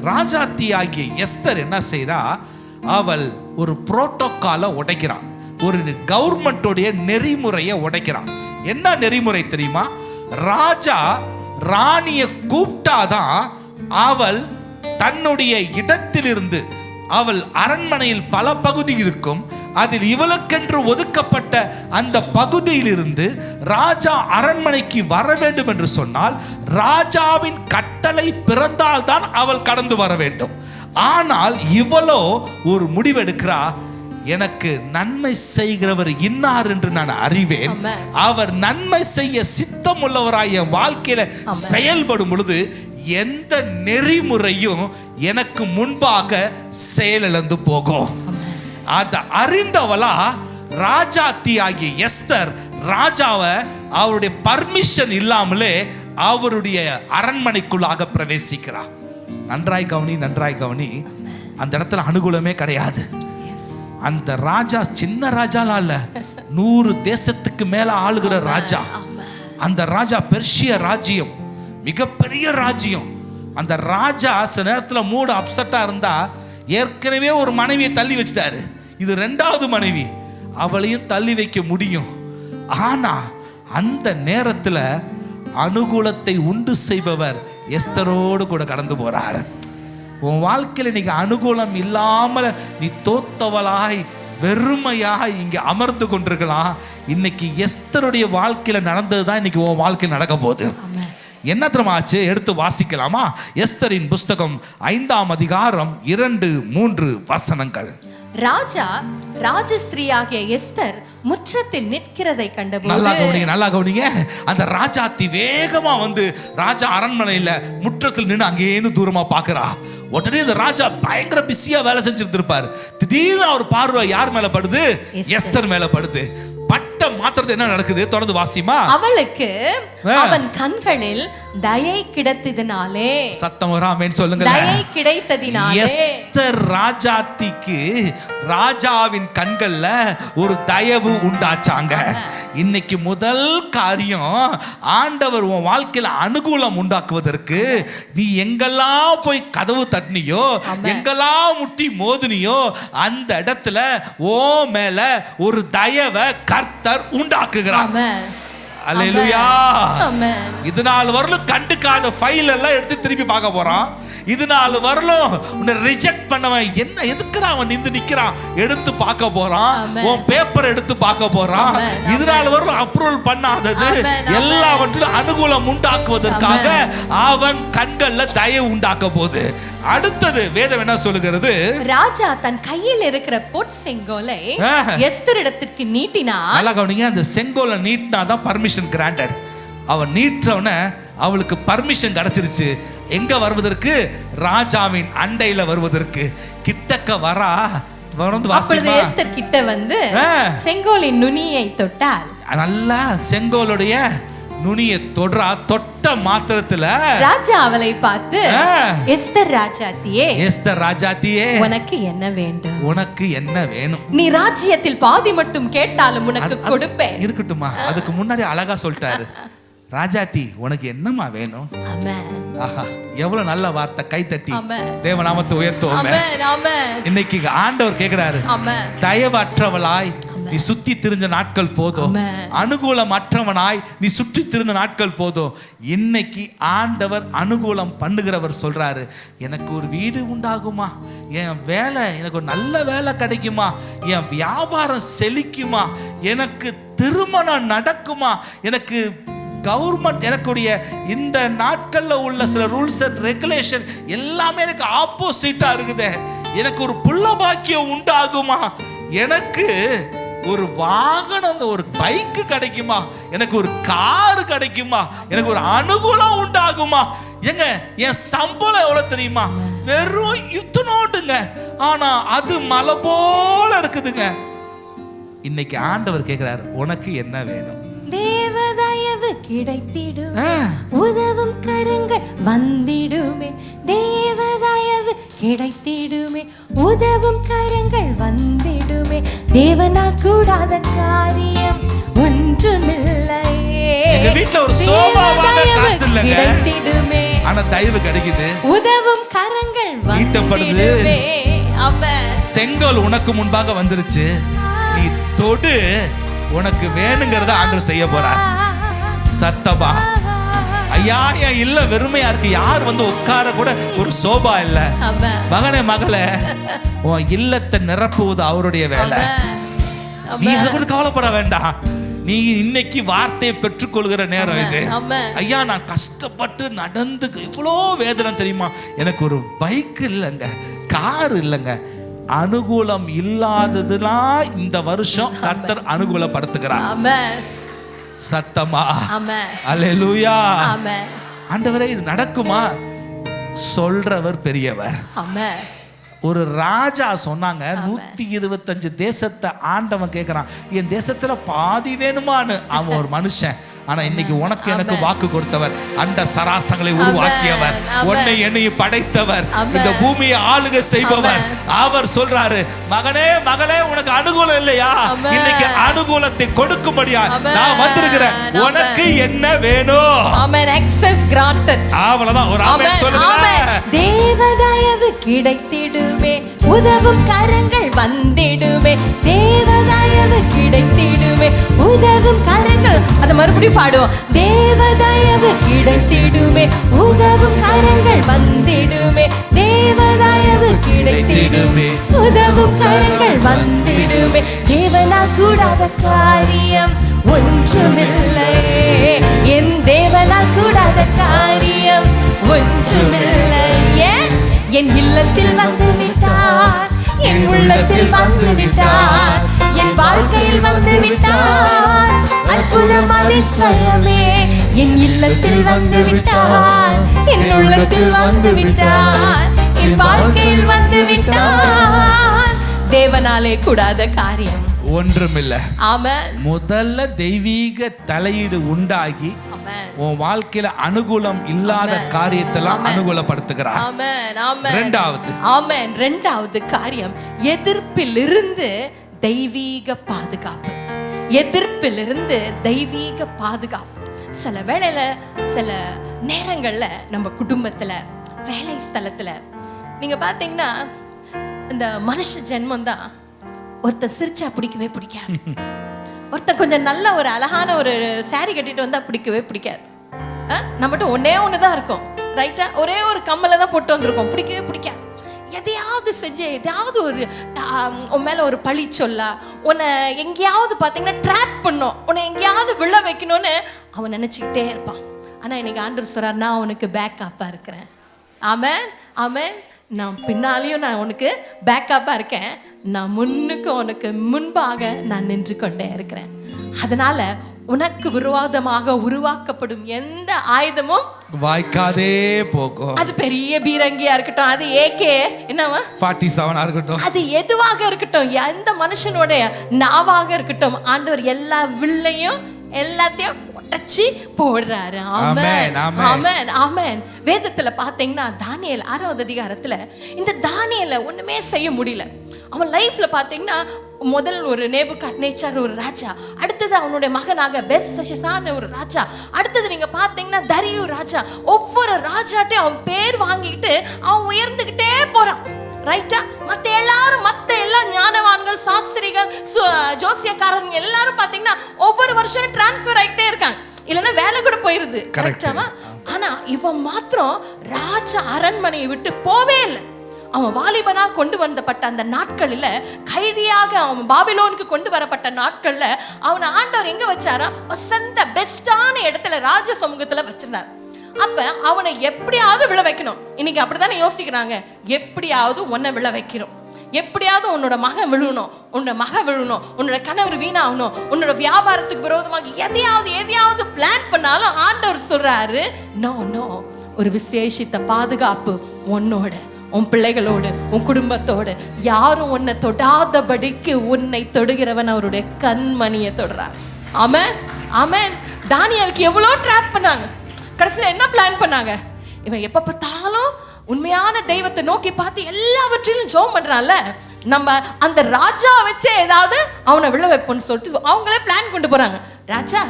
ராஜாத்தியாகிய எஸ்தர் என்ன செய்றா, அவள் ஒரு புரோட்டோகாலை உடைக்கிறான், ஒரு கவர்மெண்டோடைய நெறிமுறையை உடைக்கிறான். என்ன நெறிமுறை தெரியுமா? ராஜா ராணிய கூப்பிட்டாதான் அவள் தன்னுடைய இடத்திலிருந்து, அவள் அரண்மனையில் பல பகுதி இருக்கும், அதில் இவளுக்கென்று ஒதுக்கப்பட்ட அந்த பகுதியிலிருந்து ராஜா அரண்மனைக்கு வர வேண்டும் என்று சொன்னால் ராஜாவின் கட்டளை பிறந்தால்தான் அவள் கடந்து வர வேண்டும். ஆனால் இவளோ ஒரு முடிவெடுக்கிறா, எனக்கு நன்மை செய்கிறவர் இன்னார் என்று நான் அறிவேன், அவர் நன்மை செய்ய சித்தம் உள்ளவராய் என் வாழ்க்கையில செயல்படும் பொழுது எந்த நெறிமுறையும் எனக்கு முன்பாக செயலிழந்து போகும். அதை அறிந்தவளா ராஜாத்தி ஆகிய எஸ்தர் ராஜாவை அவருடைய பர்மிஷன் இல்லாமலே அவருடைய அரண்மனைக்குள்ளாக பிரவேசிக்கிறார். நன்றாய் கவனி. அந்த இடத்துல அனுகூலமே கிடையாது. அந்த ராஜா சின்ன ராஜாலாம் இல்ல, 100 தேசத்துக்கு மேல ஆளுகிற ராஜா. அந்த ராஜா பெர்ஷிய ராஜ்யம், மிகப்பெரிய ராஜ்யம். அந்த ராஜா சில நேரத்துல மூடு அப்செட்டா இருந்தா, ஏற்கனவே ஒரு மனைவியை தள்ளி வச்சுட்டாரு, இது 2வது மனைவி, அவளையும் தள்ளி வைக்க முடியும். ஆனா அந்த நேரத்துல அனுகூலத்தை உண்டு செய்பவர் எஸ்தரோடு கூட கடந்து போறார். உன் வாழ்க்கையில் இன்னைக்கு அனுகூலம் இல்லாமல் நீ தோத்தவளாய் வெறுமையாக இங்கே அமர்ந்து கொண்டிருக்கலாம். இன்னைக்கு எஸ்தருடைய வாழ்க்கையில நடந்ததுதான் இன்னைக்கு உன் வாழ்க்கையில் நடக்க போகுது. என்ன தெரியுமாச்சு? எடுத்து வாசிக்கலாமா? எஸ்தரின் புஸ்தகம் 5ஆம் அதிகாரம் 2-3 வசனங்கள். ராஜா ராஜஸ்ரீயாகிய எஸ்தர் முற்றத்தில் நிற்கிறதை கண்டபோது, நல்லா கவனிங்க. அந்த ராஜாத்தி வேகமா வந்து ராஜா அரண்மனையில முற்றத்தில் நின்று அங்கேயிருந்து தூரமா பாக்குறா. உடனே இந்த ராஜா பயங்கர பிஸியா வேலை செஞ்சுட்டு இருப்பார். திடீர்னு அவர் பார்வை யார் மேல படுது? எஸ்தர் மேல படுது. பட்ட மாத்திரத்தை என்ன நடக்குது? தொடர்ந்து வாசிமா. அவளுக்கு அவன் கண்களில் தயை கிடைத்ததினாலே, சத்தம் வராமேன்னு சொல்லுங்க, தயை கிடைத்ததினாலே எஸ்தர் ராஜாத்திக்கு ராஜாவின் கண்கள்ல ஒரு தயவு உண்டாச்சாங்க. இன்னைக்கு முதல் காரியம், ஆண்டவர் உன் வாழ்க்கையில அனுகூலம் உண்டாக்குவதற்கு நீ எங்கெல்லாம் போய் கதவு தட்டினியோ, எங்கெல்லாம் முட்டி மோதினியோ, அந்த இடத்துல ஓ மேல ஒரு தயவை கர்த்தர் உண்டாக்குகிறார். அல்லேலூயா. இது நாள் வரலும் கண்டுக்காத ஃபைல் எல்லாம் எடுத்து திருப்பி பார்க்க போறான். இது நாள் வரலும் உன்னை ரிஜெக்ட் பண்ணவன் என்ன எதுக்குடா அவன் நின்று நிக்கிறான் எடுத்து பார்க்க போறான். உன் பேப்பர் எடுத்து பார்க்க போறான். இது நாள் வரலும் அப்ரூவல் பண்ணாதது எல்லாவற்றிலும் அனுகூலம் உண்டாக்குவதற்காக அவன் கண்கள்ல தயவு உண்டாக்க போகுது. அடுத்தது வேதம் என்ன சொல்லுகிறது? ராஜா தன் கையில் இருக்கிற பொற் செங்கோலை எஸ்தர் இடத்திற்கு நீட்டினார். நல்லா கவனிங்க, அந்த செங்கோலை நீட்டினாதான் பர்மிஷன் கிராண்டட். அவன் நீட்டவன அவளுக்கு பர்மிஷன் கிடைச்சிருச்சு. எங்க வருவதற்கு? ராஜாவின் அண்டையில வருவதற்கு. கிட்டக்க வரா. அப்பொழுது எஸ்தர் கிட்ட வந்து செங்கோலின் நுனியை தொட்டாள். நல்லா செங்கோலுடைய நுனியை தொடுறா. தொட்ட மாத்திரத்துல ராஜா அவளை பார்த்து, எஸ்தர் ராஜாத்தியே, உனக்கு என்ன வேண்டும்? உனக்கு என்ன வேணும்? நீ ராஜ்யத்தில் பாதி மட்டும் கேட்டாலும் உனக்கு கொடுப்பேன். இருக்கட்டுமா? அதுக்கு முன்னாடி அழகா சொல்லிட்டாரு, ராஜாத்தி உனக்கு என்னமா வேணும்? ஆஹா, எவ்வளவு நல்ல வார்த்தை. கை தட்டி தேவநாமத்தை உயர்த்துவோம். இன்னைக்கு ஆண்டவர் கேட்கிறாரு, தயவற்றவளாய் நீ சுத்தி திரிஞ்ச நாட்கள் போதும், அனுகூலம் அற்றவனாய் நீ சுற்றி திரிந்த நாட்கள் போதும். இன்னைக்கு ஆண்டவர் அனுகூலம் பண்ணுகிறவர் சொல்றாரு, எனக்கு ஒரு வீடு உண்டாகுமா, என் வேலை எனக்கு ஒரு நல்ல வேலை கிடைக்குமா, என் வியாபாரம் செழிக்குமா, எனக்கு திருமணம் நடக்குமா, எனக்கு கவர்மெண்ட் எனக்குடைய இந்த நாட்கள்ல உள்ள சில ரூல்ஸ் அண்ட் ரெகுலேஷன் எல்லாமே எனக்கு ஆப்போசிட்டா இருக்குது, எனக்கு ஒரு புள்ள பாக்கியம் உண்டாகுமா, எனக்கு ஒரு வாகனம் ஒரு பைக்கு கிடைக்குமா, எனக்கு ஒரு காரு கிடைக்குமா, எனக்கு ஒரு அனுகூலம் உண்டாகுமா. எங்க என் சம்பளம் எவ்வளவு தெரியுமா? வெறும் இத்தனோண்டுங்க, ஆனா அது மலை போல இருக்குதுங்க. இன்னைக்கு ஆண்டவர் கேட்கிறார், உனக்கு என்ன வேணும்? தேவதயவு கிடைத்திடுமே, உதவும் கரங்கள் வந்திடுமே, தேவதயவு கிடைத்திடுமே, உதவும் கரங்கள் வந்திடுமே, தேவனால் கூடாத காரியம் ஒன்றுமில்லையே. எங்க வீட்ல ஒரு சோபா வாங்க காசு இல்லங்க, கிடைத்திடுமே, ஆனா தயவு கிடைக்குது, உதவும் கரங்கள் வந்திடுமே. ஆமென். செங்கோல் உனக்கு முன்பாக வந்துருச்சு, நீ தொடு, உனக்கு வேணுங்கிறத ஆண்டவர் செய்ய போறார். சத்தமா ஐயா, என் இல்ல வெறுமையா இருக்கு, யார் வந்து உட்கார கூட ஒரு சோபா இல்ல. மகனே மகளே, உன் இல்லத்தை நிரப்புவது அவருடைய வேலை. நீ அதை கூட கவலைப்பட வேண்டாம். நீ இன்னைக்கு வார்த்தையை பெற்றுக்கொள்கிற நேரம் இது. ஐயா, நான் கஷ்டப்பட்டு நடந்து இவ்வளோ வேதனை தெரியுமா, எனக்கு ஒரு பைக் இல்லைங்க, கார் இல்லைங்க, அனுகூலம் இல்லாததுலாம் இந்த வருஷம் கர்த்தர் அனுகூலப்படுத்துகிறார். சத்தமா அல்லேலூயா. ஆமென். ஆண்டவரே, இது நடக்குமா? சொல்றவர் பெரியவர். ஆமென். ஒரு ராஜா சொன்னாங்க 125 தேசத்தை ஆண்டவன் கேட்கிறான், என் தேசத்துல பாதி வேணுமான்னு. அவன் ஒரு மனுஷன். ஆனா இன்னைக்கு உனக்கு எனக்கு வாக்கு கொடுத்தவர், அண்ட சராசங்களை உருவாக்கியவர், உன்னை என்னையும் படைத்தவர், இந்த பூமியை ஆளுகை செய்பவர். அவர் சொல்றாரு, மகனே மகளே, உனக்கு அனுகூலம் இல்லையா? இன்னைக்கு அனுகூலத்தை கொடுக்கும்படியா நான் வந்திருக்கிறேன். உனக்கு என்ன வேணும்? ஆமென். access granted. அவ்வளவுதான். ஒரு ஆமென் சொல்லுங்க. தேவதயவு கிடைத்திடுமே, உதவும் கரங்கள் வந்திடுமே. தேவதயவு கிடைத்திடுமே, உதவும் கரங்கள். அத மறுபடியும் பாடுவோம். தேவதயவு கிடைத்திடுமே, உதவும் கரங்கள் வந்திடுமே. தேவதயவு கிடைத்திடுமே, உதவும் கரங்கள் வந்திடுமே. தேவனால் கூடாத காரியம் ஒன்றுமில்லையே, என் தேவனால் கூடாத காரியம் ஒன்றுமில்லையே. என் இல்லத்தில் வந்து விட்டார், என் உள்ளத்தில் வந்து விட்டார், என் வாழ்க்கையில் வந்து விட்டார். அற்புதம் அதிசயமே, என் இல்லத்தில் வந்து விட்டார், என் உள்ளத்தில் வந்து விட்டார், என் வாழ்க்கையில் வந்து விட்டார். தேவனாலே கூடாத காரியம் ஒன்றுமில்லை. ஆமென். முதல்ல தெய்வீக தலையீடு உண்டாகி உன் வாழ்க்கையில அனுகூலம் இல்லாத காரியத்தெல்லாம் அனுகூலப்படுத்துகிறார். ஆமென். ஆமென். இரண்டாவது. ஆமென். இரண்டாவது காரியம், எதிர்ப்பிலிருந்து தெய்வீக பாதுகாப்பு. எதிர்ப்பிலிருந்து தெய்வீக பாதுகாப்பு. சில வேளையில, சில நேரங்கள்ல நம்ம குடும்பத்துல, வேலை ஸ்தலத்துல நீங்க பாத்தீங்கன்னா, இந்த மனுஷ ஜென்மம் தான். ஒருத்தர் சிரிச்சா பிடிக்கவே பிடிக்காது, ஒருத்தர் கொஞ்சம் நல்ல ஒரு அழகான ஒரு சாரி கட்டிட்டு வந்தா பிடிக்கவே பிடிக்காது. நம்மகிட்ட ஒன்னே ஒண்ணுதான் இருக்கும், ரைட்டா? ஒரே ஒரு கம்மலை தான் போட்டு வந்திருக்கோம், பிடிக்கவே பிடிக்காது. எதையாவது செஞ்சு, எதையாவது ஒரு உன் மேல ஒரு பழி சொல்ல, உன்னை எங்கேயாவது பார்த்தீங்கன்னா ட்ராப் பண்ணும், உன்னை எங்கேயாவது விழ வைக்கணும்னு அவன் நினைச்சுக்கிட்டே இருப்பான். ஆனா இன்னைக்கு ஆண்டவர் சொல்றார், நான் உனக்கு பேக்கப்பா இருக்கிறேன். ஆமென். ஆமென். நான் பின்னாலேயும் நான் உனக்கு பேக்கப்பா இருக்கேன். நான் முன்னுக்கு உனக்கு முன்பாக நான் நின்று கொண்டே இருக்கிறேன். அதனால உனக்கு விரோதமாக உருவாக்கப்படும் எந்த ஆயுதமும் வாய்க்காதே போகும். அது பெரிய பீரங்கியா இருக்கட்டும், அது ஏகே என்னவா 47 இருக்கட்டும், அது எதுவாக இருக்கட்டும், எந்த மனுஷனுடைய நாவாக இருக்கட்டும், ஆண்டவர் எல்லா வில்லையும் எல்லாத்தையும் உடைச்சி போடுறாரு. ஆமென். ஆமென். ஆமென். வேதத்துல பாத்தீங்கன்னா தானியேல் 6வது அதிகாரத்துல இந்த தானியேலை ஒண்ணுமே செய்ய முடியல. அவன் லைஃப்ல பாத்தீங்கன்னா, முதல் ஒரு நேபுகாத்நேச்சார் ஒரு ராஜா, அடுத்தது அவனுடைய மகனாக பெல்ஷஸ்ஸார் ஒரு ராஜா, அடுத்தது நீங்க பாத்தீங்கன்னா தரியு ராஜா. ஒவ்வொரு ராஜாட்டையும் அவன் பேர் வாங்கிட்டு அவன் உயர்ந்துகிட்டே போறான், ரைட்டா? மத்த எல்லா ஞானவான்கள், சாஸ்திரிகள், ஜோசியக்காரங்க எல்லாரும் பாத்தீங்கன்னா ஒவ்வொரு வருஷம் டிரான்ஸ்ஃபர் ஆகிட்டே இருக்காங்க, இல்லைன்னா வேலை கூட போயிருது, கரெக்டாமா? ஆனா இவன் மாத்திரம் ராஜா அரண்மனையை விட்டு போவே இல்லை. அவன் வாலிபனா கொண்டு வந்தப்பட்ட அந்த நாட்களில், கைதியாக அவன் பாபிலோனுக்கு கொண்டு வரப்பட்ட நாட்கள்ல அவனை ஆண்டவர் எங்க வச்சாரா? வசந்த பெஸ்டான இடத்துல ராஜ சமூகத்துல வச்சிருந்தார். அப்ப அவனை எப்படியாவது விழ வைக்கணும். இன்னைக்கு அப்படித்தானே யோசிக்கிறாங்க, எப்படியாவது உன்னை விழ வைக்கணும், எப்படியாவது உன்னோட மகன் விழுணும், உன்னோட மக விழுணும், உன்னோட கணவர் வீணாகணும், உன்னோட வியாபாரத்துக்கு விரோதமாக எதையாவது பிளான் பண்ணாலும் ஆண்டவர் சொல்றாரு, நோ நோ, ஒரு விசேஷித்த பாதுகாப்பு உன்னோட, உன் பிள்ளைகளோடு, உன் குடும்பத்தோடு. யாரும் உன்னை தொடாதபடிக்கு உன்னை தொடுகிறவன் அவருடைய கண்மணியை தொடுறார். ஆமென். ஆமென். தானியேலுக்கு எவ்வளோ ட்ராப் பண்ணாங்க, கடைசியில் என்ன பிளான் பண்ணாங்க? இவன் எப்ப பார்த்தாலும் உண்மையான தெய்வத்தை நோக்கி பார்த்து எல்லாவற்றிலும் ஜெபம் பண்றான்ல, நம்ம அந்த ராஜா வச்சே ஏதாவது அவனை விழ வைப்போம்னு சொல்லிட்டு அவங்களே பிளான் கொண்டு போறாங்க. ராஜா,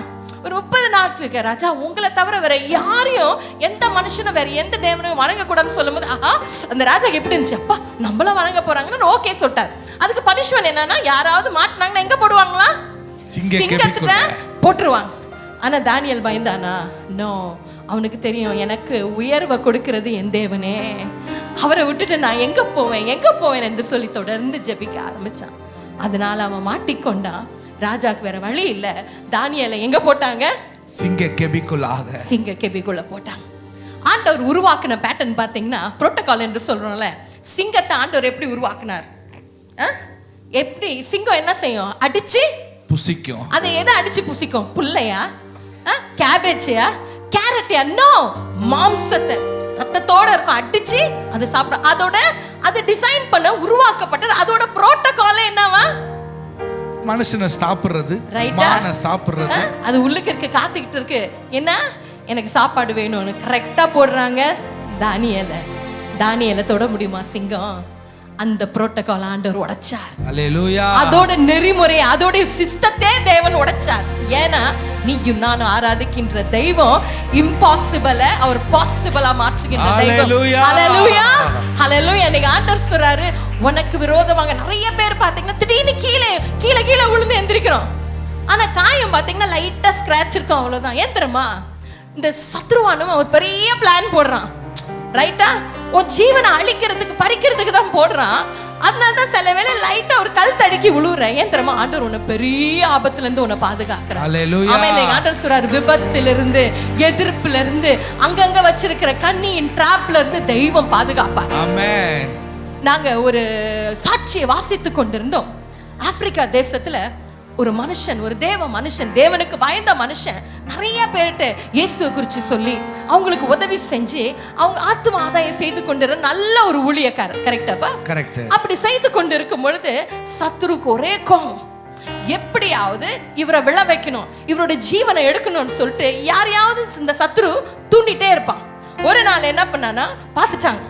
ஒரு 30 நாட்கள் இருக்க ராஜா, உங்களை தவிர வேற யாரையும், எந்த மனுஷனும் வேற எந்த தேவனையும் வணங்க கூடாதுன்னு சொல்லும் போது, அந்த ராஜா எப்படி இருந்துச்சு, அப்பா நம்மள வணங்க போறாங்கன்னு ஓகே சொல்லிட்டார். அதுக்கு பனிஷ்மெண்ட் என்னன்னா, யாராவது மாட்டினாங்கன்னா எங்க போடுவாங்களா? சிங்கத்துல போட்டுருவாங்க. ஆனா தானியேல் பயந்தானா? நோ, அவனுக்கு தெரியும், எனக்கு உயர்வை கொடுக்கிறது என் தேவனே, அவரை விட்டுட்டு நான் எங்க போவேன் என்று சொல்லி தொடர்ந்து ஜெபிக்க ஆரம்பிச்சான். அதனால அவன் மாட்டிக்கொண்டான். ராஜாக்கு வேற வழி இல்ல, தானியேலை எங்க போட்டாங்க? சிங்க கெபிக்குள்ள போட்டாங்க. ஆண்டவர் உருவாக்குன பேட்டர்ன் பாத்தீங்கன்னா, புரோட்டோகால் என்று சொல்றோம்ல, சிங்கத்தை ஆண்டவர் எப்படி உருவாக்குனார்? எப்படி சிங்கம் என்ன செய்யும்? அடிச்சு புசிக்கும். அதை எதை அடிச்சு புசிக்கும்? புல்லையா, கேபேஜா, கேரட்டியா? நோ, மாம்சத்தை. ரத்தத்தோட இருக்கும், அடிச்சு அது சாப்பிட. அதோட அது டிசைன் பண்ண உருவாக்கப்பட்டது. அதோட புரோட்டோகால் என்னவா? மனுஷனை சாப்பிடுறது, மானை சாப்பிடுறது. அது உள்ளுக்கு இருக்கு, காத்துக்கிட்டு இருக்கு. என்ன, எனக்கு சாப்பாடு வேணும்னு கரெக்டா போடுறாங்க. தானியேலை தொட முடியுமா சிங்கம்? அந்த புரோட்டோகால் ஆண்டவர் உடைச்சார். அல்லேலூயா. அதோட நெறிமுறை, அதோட சிஸ்டத்தை தேவன் உடைச்சார். ஏன்னா நீயும் நானும் ஆராதிக்கின்ற தெய்வம் இம்பாசிபிள அவர் பாசிபிளா மாற்றுகின்ற தெய்வம். ஹல்லேலூயா, ஹல்லேலூயா. இன்னைக்கு ஆண்டவர் சொல்றாரு, உனக்கு விரோதமாக நிறைய பேர் பாத்தீங்கன்னா திடீர்னு கீழே விழுந்து எந்திரிக்கிறோம். ஆனா காயம் பாத்தீங்கன்னா லைட்டா ஸ்கிராட்ச் இருக்கும், அவ்வளவுதான். ஏன் தெரியுமா? இந்த சத்ருவானவன் ஒரு பெரிய பிளான் போடுறான், ரைட்டா? உன் ஜீவனை அழிக்கிறதுக்கு, பறிக்கிறதுக்கு தான் போடுறான். அதனாலதான் சில வேளை லைட்டா ஒரு கல் தடுக்கி விழுற. ஏன் தெரியுமா? ஆண்டவர் உன்னை பெரிய ஆபத்துல இருந்து உன்னை பாதுகாக்கிறார். ஆண்டவர் சொல்றாரு, விபத்துல இருந்து, எதிர்ப்புல இருந்து, அங்கங்க வச்சிருக்கிற கண்ணியின் டிராப்ல இருந்து தெய்வம் பாதுகாப்பார். ஆமென். நாங்க ஒரு சாட்சியை வாசித்து கொண்டிருந்தோம். ஆப்பிரிக்கா தேசத்துல ஒரு மனுஷன், ஒரு மனுஷன், தேவனுக்கு பயந்த மனுஷன், நிறைய பேர்கிட்ட இயேசுவை குறித்து சொல்லி அவங்களுக்கு உதவி செஞ்சு அவங்க ஆத்ம ஆதாயம் செய்து கொண்டிருந்த நல்ல ஒரு ஊழியக்காரர். கரெக்டாப்பா? கரெக்ட். அப்படி செய்து கொண்டிருக்கும் பொழுது சத்துருக்கு ஒரே கோபம். எப்படியாவது இவரை விழ வைக்கணும், இவரோட ஜீவனை எடுக்கணும்னு சொல்லிட்டு யாரையாவது இந்த சத்துரு தூண்டிட்டே இருப்பான். ஒரு நாள் என்ன பண்ணானா, பார்த்துட்டாங்க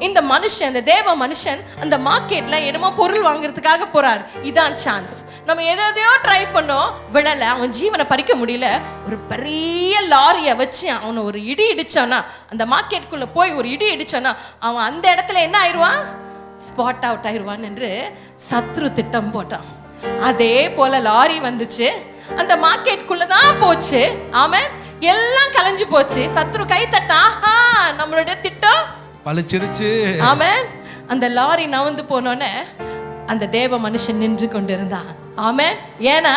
இந்த மனுஷன், இந்த தேவ மனுஷன் அந்த மார்க்கெட்ல என்னமோ பொருள் வாங்குறதுக்காக போறாரு. இதான் சான்ஸ். நம்ம எதையோ ட்ரை பண்ணோம், விழல, அவன் ஜீவனை பறிக்க முடியல. ஒரு பெரிய லாரியை வச்சு அவனை ஒரு இடி இடிச்சானா, அந்த மார்க்கெட்டுக்குள்ள போய் ஒரு இடி இடிச்சானா, அவன் அந்த இடத்துல என்ன ஆயிடுவான்? ஸ்பாட் அவுட் ஆயிடுவான் என்று சத்ரு திட்டம் போட்டான். அதே போல லாரி வந்துச்சு, அந்த மார்க்கெட்டுக்குள்ளதான் போச்சு. ஆமா, எல்லாம் கலைஞ்சு போச்சு. சத்ரு கை தட்டா, நம்மளுடைய திட்டம் பழிச்சிருச்சு. ஆமென். அந்த லாரி நவந்து போனோன்னே அந்த தேவ மனுஷன் நின்று கொண்டிருந்தான். ஆமென். ஏன்னா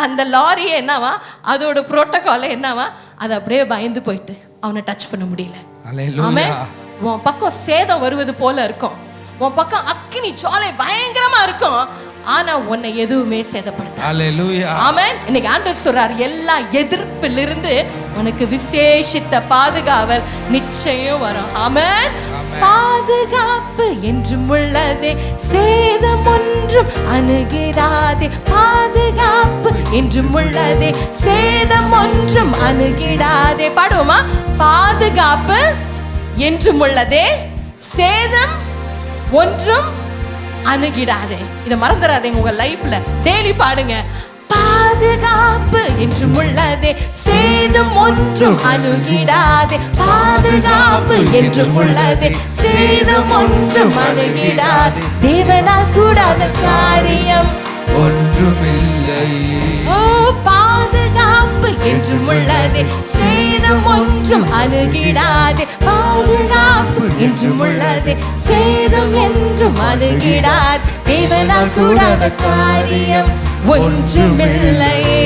அந்த லாரி என்னவா, அதோட புரோட்டோகால் என்னவா, அது அப்படியே பயந்து போயிட்டு அவனை டச் பண்ண முடியல. ஆமென். உன் பக்கம் சேதம் வருவது போல இருக்கும், உன் பக்கம் அக்கினி ஜுவாலை பயங்கரமா இருக்கும், ஆனா உன்னை எதுவுமே சேதப்படுத்தாது. ஹல்லேலூயா. ஆமென். இன்னைக்கு ஆண்டவர் சொல்றார், எல்லா எதிர்ப்பிலிருந்து உனக்கு விசேஷித்த பாதுகாவல் நிச்சயம் வரும். ஆமென். பாதுகாப்பு என்றும் உள்ளதே, சேதம் ஒன்றும் அணுகிடாதே. பாதுகாப்பு என்றும் உள்ளதே, சேதம் ஒன்றும் அணுகிடாதே. பாடுவோமா? பாதுகாப்பு என்றும் உள்ளதே, சேதம் ஒன்றும் அணுகிடாதே. இதை மறந்துடாதீங்க, உங்க லைஃப்ல டெய்லி பாடுங்க. பாதுகாப்பு என்றும் உள்ளதே, சேதம் ஒன்றும் அணுகிடாதே. பாதுகாப்பு என்றும் உள்ளதே, சேதம் ஒன்றும் அணுகிடாதே. தேவனால் கூடாத காரியம் ஒன்றுமில்லை. ஓ, பாதுகாப்பு என்றும் உள்ளதே, சேதம் ஒன்றும் அணுகிடாதே. பாதுகாப்பு என்றும் உள்ளதே, சேதம் என்றும் அணுகிடாதே. தேவனால் கூடாத காரியம் ஒன்றுமில்லையே.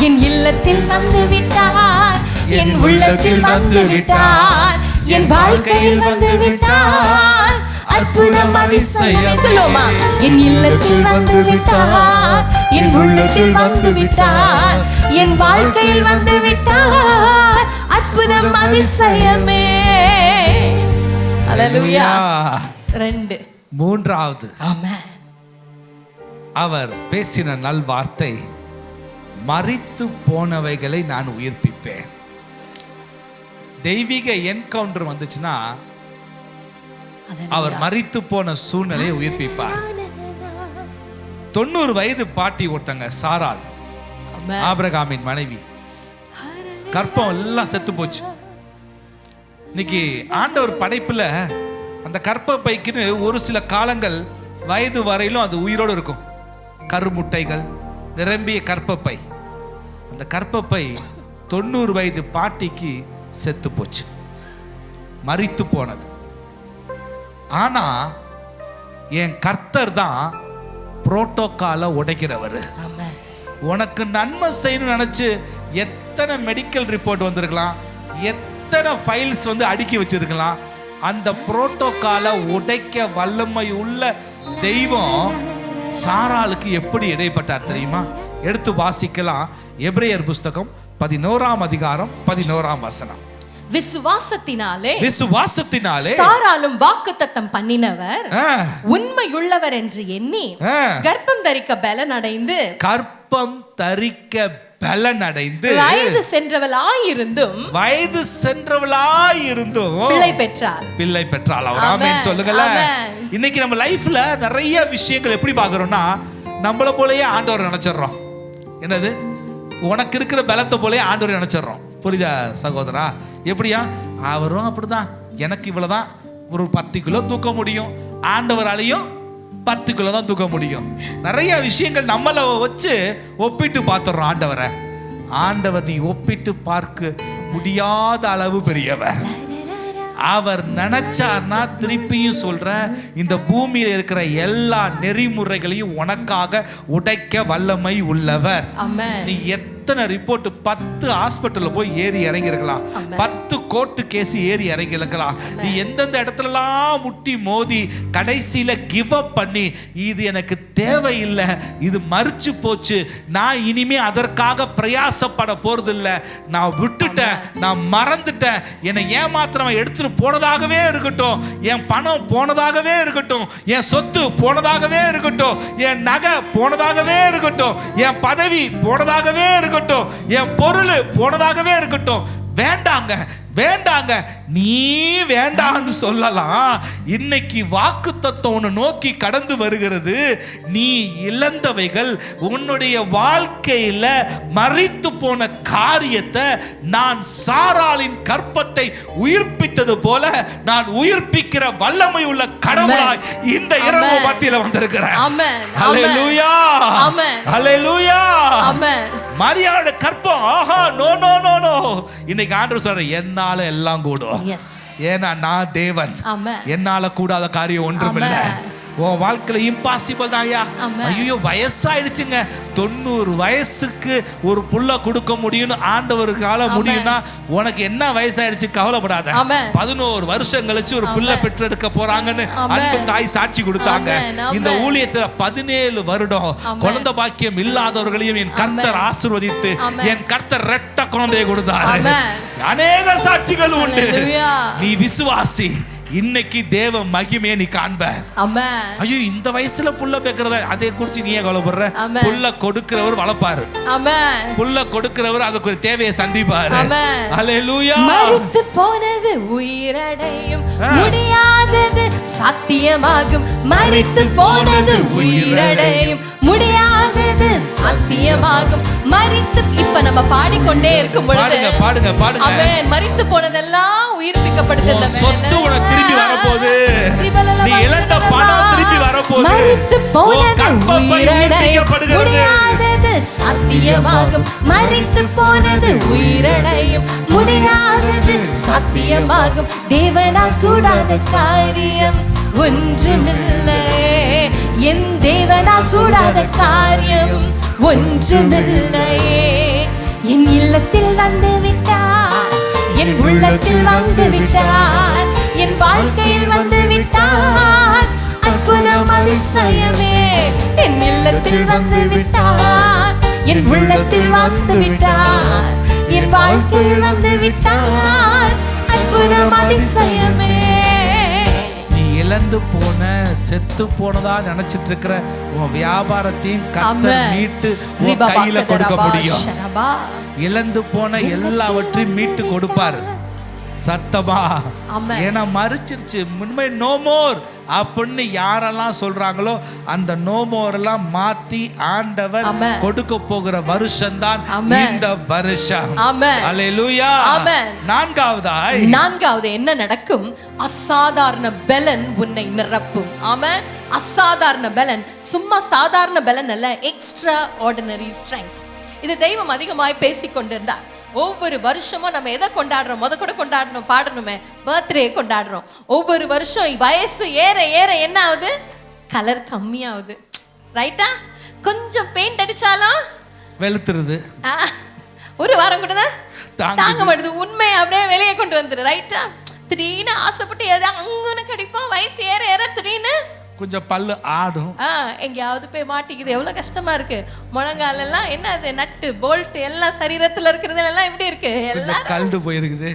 என் இல்லத்தில் வந்து விட்டார், என் உள்ளத்தில் வந்து விட்டார், என் வாழ்க்கையில் வந்து விட்டார். அற்புதம் அதிசயம் சொல்லுமா? என் இல்லத்தில் வந்து விட்டார், என் உள்ளத்தில் வந்து விட்டார், என் வாழ்க்கையில் வந்து விட்டார். அற்புதம் அதிசயமே. ஹல்லேலூயா. 2 மூன்றாவது, ஆமென். அவர் பேசின நல்வார்த்தை, மரித்து போனவைகளை நான் உயிர்ப்பிப்பேன். தெய்வீக என்கவுண்டர் வந்துச்சுன்னா அவர் மரித்து போன சூழ்நிலையை உயிர்ப்பிப்பார். 90 வயது பாட்டி ஒருத்தங்க, சாராள், ஆபிரகாமின் மனைவி, கற்பம் எல்லாம் செத்து போச்சு. இன்னைக்கு ஆண்டவர் படைப்புல அந்த கற்ப பைக்குன்னு ஒரு சில காலங்கள் வயது வரையிலும் அது உயிரோடு இருக்கும். கருமுட்டைகள் நிரம்பிய கற்பப்பை. அந்த கற்பப்பை 90 வயது பாட்டிக்கு செத்து போச்சு, மரித்து போனது. ஆனா என் கர்த்தர் தான் புரோட்டோகாலை உடைக்கிறவர். உனக்கு நன்மை செய்யணும்னு நினைச்சு எத்தனை மெடிக்கல் ரிப்போர்ட் வந்திருக்கலாம், எத்தனை ஃபைல்ஸ் வந்து அடுக்கி வச்சிருக்கலாம், அந்த புரோட்டோகாலை உடைக்க வல்லமை உள்ள தெய்வம் சாராளுக்கு எப்படி இடைப்பட்டார் தெரியுமா? எடுத்து வாசிக்கலாம். எபிரேயர் புஸ்தகம் 11ஆம் அதிகாரம் 11ஆம் வசனம். விசுவாசத்தினாலே சாராலும் வாக்குத்தத்தம் பண்ணினவர் உண்மையுள்ளவர் என்று எண்ணி கர்ப்பம் தரிக்க பலனடைந்து வயது சென்றவளாயிருந்தும் பிள்ளை பெற்றாள். அவர் ஆமென் சொல்லுங்கள. இன்னைக்கு நம்ம லைஃப்ல நிறைய விஷயங்கள் எப்படி பாக்குறோம்னா, நம்மள போலயே ஆண்டவர் நினைச்சிடறோம். என்னது, உனக்கு இருக்கிற பலத்தை போலயே ஆண்டவர் நினைச்சிடறோம். புரியுதா சகோதரா? எப்படியா? அவரும் அப்படிதான், எனக்கு இவ்வளவுதான், ஒரு 10 கிலோ தூக்க முடியும், ஆண்டவராலையும் 10 கிலோ தான் தூக்க முடியும். நிறைய விஷயங்கள் நம்மள வச்சு ஒப்பிட்டு பார்த்துடுறோம் ஆண்டவரை. ஆண்டவர் நீ ஒப்பிட்டு பார்க்க முடியாத அளவு பெரியவர். அவர் நினைச்சார்னா, திருப்பியும் சொல்றேன், இந்த பூமியில இருக்கிற எல்லா நெறிமுறைகளையும் உனக்காக உடைக்க வல்லமை உள்ளவர். நீ எத்தனை ரிப்போர்ட், 10 ஹாஸ்பிட்டல்ல போய் ஏறி இறங்கி இருக்கலாம், 10 கோர்ட்டு கேஸ் ஏறி இறங்கி இருக்கலாம். நீ எந்தெந்த இடத்துலலாம் முட்டி மோதி கடைசியில கிவ் அப் பண்ணி, இது எனக்கு தேவையில்லை, இது மறிச்சு போச்சு, நான் இனிமே அதற்காக பிரயாசப்பட போறது இல்லை, நான் விட்டுட்டேன், நான் மறந்துட்டேன், என்னை ஏமாத்திரவன் எடுத்துட்டு போனதாகவே இருக்கட்டும், என் பணம் போனதாகவே இருக்கட்டும், என் சொத்து போனதாகவே இருக்கட்டும், என் நகை போனதாகவே இருக்கட்டும், என் பதவி போனதாகவே இருக்கட்டும், என் பொருள் போனதாகவே இருக்கட்டும், வேண்டாங்க வேண்டாங்க, நீ வேண்டான்னு சொல்லலாம். இன்னைக்கு வாக்குத்தத்தம் உன்னை நோக்கி கடந்து வருகிறது. நீ இழந்தவைகள், உன்னுடைய வாழ்க்கையில மரித்து போன காரியத்தை நான் சாராளின் கற்பத்தை உயிர்ப்பித்தது போல நான் உயிர்ப்பிக்கிற வல்லமை உள்ள கடவுளாய் இந்த இரவு மத்தியில வந்திருக்கிறேன். ஹல்லேலூயா, ஹல்லேலூயா. மரியாதை கற்பம், ஆஹா, நோ நோ நோ நோ. இன்னைக்கு ஆண்டவர் சொல்ற, என்னால எல்லாம் கூடும். ஏன்னா நான் தேவன், என்னால கூடாத காரியம் ஒன்றுமில்லை. உன் வாழ்க்கையில இம்பாசிபிள் தான். ஐயோ வயசாயிடுச்சுங்க, 90 வயசுக்கு ஒரு புள்ள கொடுக்க முடியும்னு ஆண்டவருக்கால முடியும்னா, உனக்கு என்ன வயசாயிடுச்சு கவலைப்படாத. 11 வருஷம் கழிச்சு ஒரு புள்ள பெற்றெடுக்க போறாங்கன்னு அன்பு தாய் சாட்சி கொடுத்தாங்க. இந்த ஊழியத்துல 17 வருடம் குழந்தை பாக்கியம் இல்லாதவர்களையும் என் கர்த்தர் ஆசீர்வதித்து என் கர்த்தர் இரட்ட குழந்தையை கொடுத்தாரு. அநேக சாட்சிகள் உண்டு. நீ விசுவாசி, இன்னைக்கு தேவ மகிமையை நீ காண்ப. ஐயோ இந்த வயசுல புள்ள பெக்கிறத அதை குறிச்சு நீயே கவலைப்படுற? புள்ள கொடுக்கிறவர் வளர்ப்பாரு, புள்ள கொடுக்கிறவர் அதுக்கு ஒரு தேவையை சந்திப்பாரு. ஹல்லேலூயா. மரித்து போனது உயிரடையும், முடியாதது சத்தியமாகும். மரித்து போனது உயிரடையும், முடியாதது சத்தியமாகும். மரித்து, இப்ப நம்ம பாடிக்கொண்டே இருக்கும் பொழுது பாடுங்க பாடுங்க. ஆமென். மரித்து போனதெல்லாம் உயிர்ப்பிக்கப்படுது. சொத்து உனக்கு திரும்பி வரப்போகுது. நீ இழந்த பணம் திரும்பி வரப்போகுது. மரித்து போனது உயிரடையும், முடியாதது சத்தியமாகும். மரித்து போனது உயிரடையும், முடியாதது சத்தியமாகும். தேவனால் கூடாத காரியம் ஒன்றுமில்லை, என் தேவனால் கூடாத காரியம் ஒன்றுமில்லையே. என் இல்லத்தில் வந்து விட்டார், என் உள்ளத்தில் வந்து விட்டார், என் வாழ்க்கையில் வந்து விட்டார். அற்புதம் அதிசயமே, என் இல்லத்தில் வந்து விட்டார், என் உள்ளத்தில் வந்து விட்டார், என் வாழ்க்கையில் வந்து விட்டார். அற்புதம் அதிசயமே. இழந்து போன, செத்து போனதா நினைச்சிட்டு இருக்கிற உன் வியாபாரத்தையும் கர்த்தர் மீட்டு உன் கையில கொடுக்க முடியும். இழந்து போன எல்லாவற்றையும் மீட்டு கொடுப்பார். சத்தமா? ஏன்னா மறிச்சிருச்சு, முன்மே நோ மோர் அப்படின்னு யாரெல்லாம் சொல்றாங்களோ அந்த நோ மோர் எல்லாம் மாத்தி ஆண்டவர் கொடுக்க போகிற வருஷம் தான் இந்த வருஷம். அல்லேலூயா. நான்காவது என்ன நடக்கும்? அசாதாரண பலன் உன்னை நிரப்பும். ஆமென். அசாதாரண பலன், சும்மா சாதாரண பலன் அல்ல, எக்ஸ்ட்ரா ஆர்டினரி ஸ்ட்ரெங்த். இது தெய்வம் அதிகமாய் பேசிக்கொண்டிருந்தார். ஒவ்வொரு வருஷமும் நம்ம எதை கொண்டாடுறோம்? கூட கொண்டாடணும், பாடணுமே, பர்த்டே கொண்டாடுறோம். ஒவ்வொரு வருஷம் வயசு ஏற ஏற என்ன ஆகுது? கலர் கம்மியாகுது. ரைட்டா? கொஞ்சம் பெயிண்ட் அடிச்சாலும் வெளுத்துருது. ஒரு வாரம் கூட தாங்க மாட்டுது. உண்மை அப்படியே வெளியே கொண்டு வந்துரு. ரைட்டா? திடீர்னு ஆசைப்பட்டு எதாவது அங்கன்னு கிடைப்போம். வயசு ஏற ஏற திடீர்னு கொஞ்சம் பல்லு ஆடும். எங்கேயாவது போய் மாட்டிக்குது, எவ்வளவு கஷ்டமா இருக்கு. முழங்கால எல்லாம் என்ன அது நட்டு போல்ட் எல்லாம் சரீரத்துல இருக்கிறது எல்லாம் எப்படி இருக்கு, எல்லாம் கலந்து போயிருக்குது.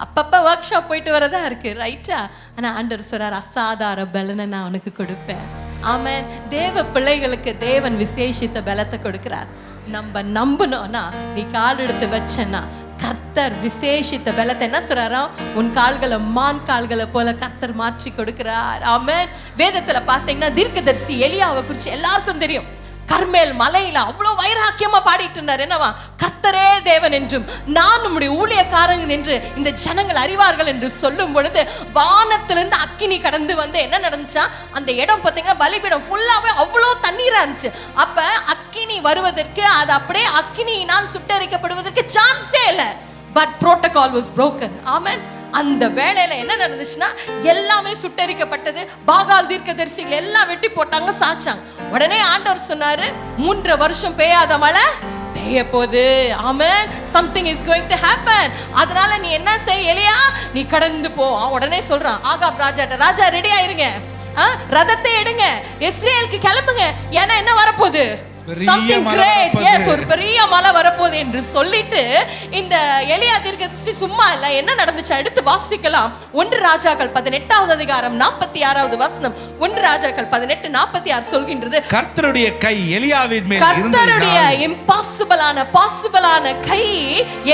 அப்பப்ப ஒர்க் ஷாப் போயிட்டு வரதா இருக்கு, ரைட்டா? ஆனா ஆண்டவர் சொல்றார், அசாதார பலனை நான் உனக்கு கொடுப்பேன். ஆமென். தேவ பிள்ளைகளுக்கு தேவன் விசேஷித்த பலத்தை கொடுக்கிறார். நம்ம நம்பணும்னா, நீ கால் எடுத்து வச்சனா கர்த்தர் விசேஷித்த பலத்தை என்ன சொல்றாரா, உன் கால்களை மான் கால்களை போல கர்த்தர் மாற்றி கொடுக்கிறார். ஆமென். வேதத்துல பாத்தீங்கன்னா தீர்க்கதரிசி எலியாவை குறித்து எல்லாருக்கும் தெரியும். கர்மேல் மலையில அவ்வளவு வைராக்கியமா பாடிட்டு இருந்தார். என்னவா, கர்த்தரே தேவன் என்றும் நான் நம்முடைய ஊழியக்காரன் என்று இந்த ஜனங்கள் அறிவார்கள் என்று சொல்லும் பொழுது வானத்திலிருந்து அக்கினி கடந்து வந்து என்ன நடந்துச்சா, அந்த இடம் பார்த்தீங்கன்னா பலிபீடம் ஃபுல்லாவே அவ்வளோ தண்ணீரா இருந்துச்சு. அப்ப அக்கினி வருவதற்கு, அது அப்படியே அக்கினியினால் சுட்டரிக்கப்படுவதற்கு சான்ஸே இல்லை. But protocol was broken. ஆமென். அந்த வேளையில என்ன நடந்துச்சுன்னா, எல்லாமே சுட்டரிக்கப்பட்டது. பாகால் தீர்க்கதரிசிகள் எல்லாம் வெட்டி போட்டாங்க, சாச்சாங்க. உடனே ஆண்டவர் சொன்னாரு, 3 வருஷம் பெய்யாத மழை பெய்ய போகுது. ஆமென். something is going to happen. அதனால நீ என்ன செய் எலியா, நீ கடந்து போ. உடனே சொல்றான் ஆகாப் ராஜாட்ட, ராஜா ரெடி ஆயிருங்க, ரதத்தை எடுங்க, இஸ்ரேலுக்கு கிளம்புங்க, ஏன்னா என்ன வரப்போகுது, something great. yes, ஒரு பெரிய மழை வரப்போகுது என்று சொல்லிட்டு இந்த எலியா தீர்க்கதரிசி சும்மா இல்ல. என்ன நடந்துச்சு எடுத்து வாசிக்கலாம். 1 ராஜாக்கள் 18வது அதிகாரம் 46வது வசனம். 1 ராஜாக்கள் 18:46 சொல்கின்றது, கர்த்தருடைய கை எலியாவின் மேல் இருந்ததினால், கர்த்தருடைய இம்பாசிபிளான பாசிபிளான கை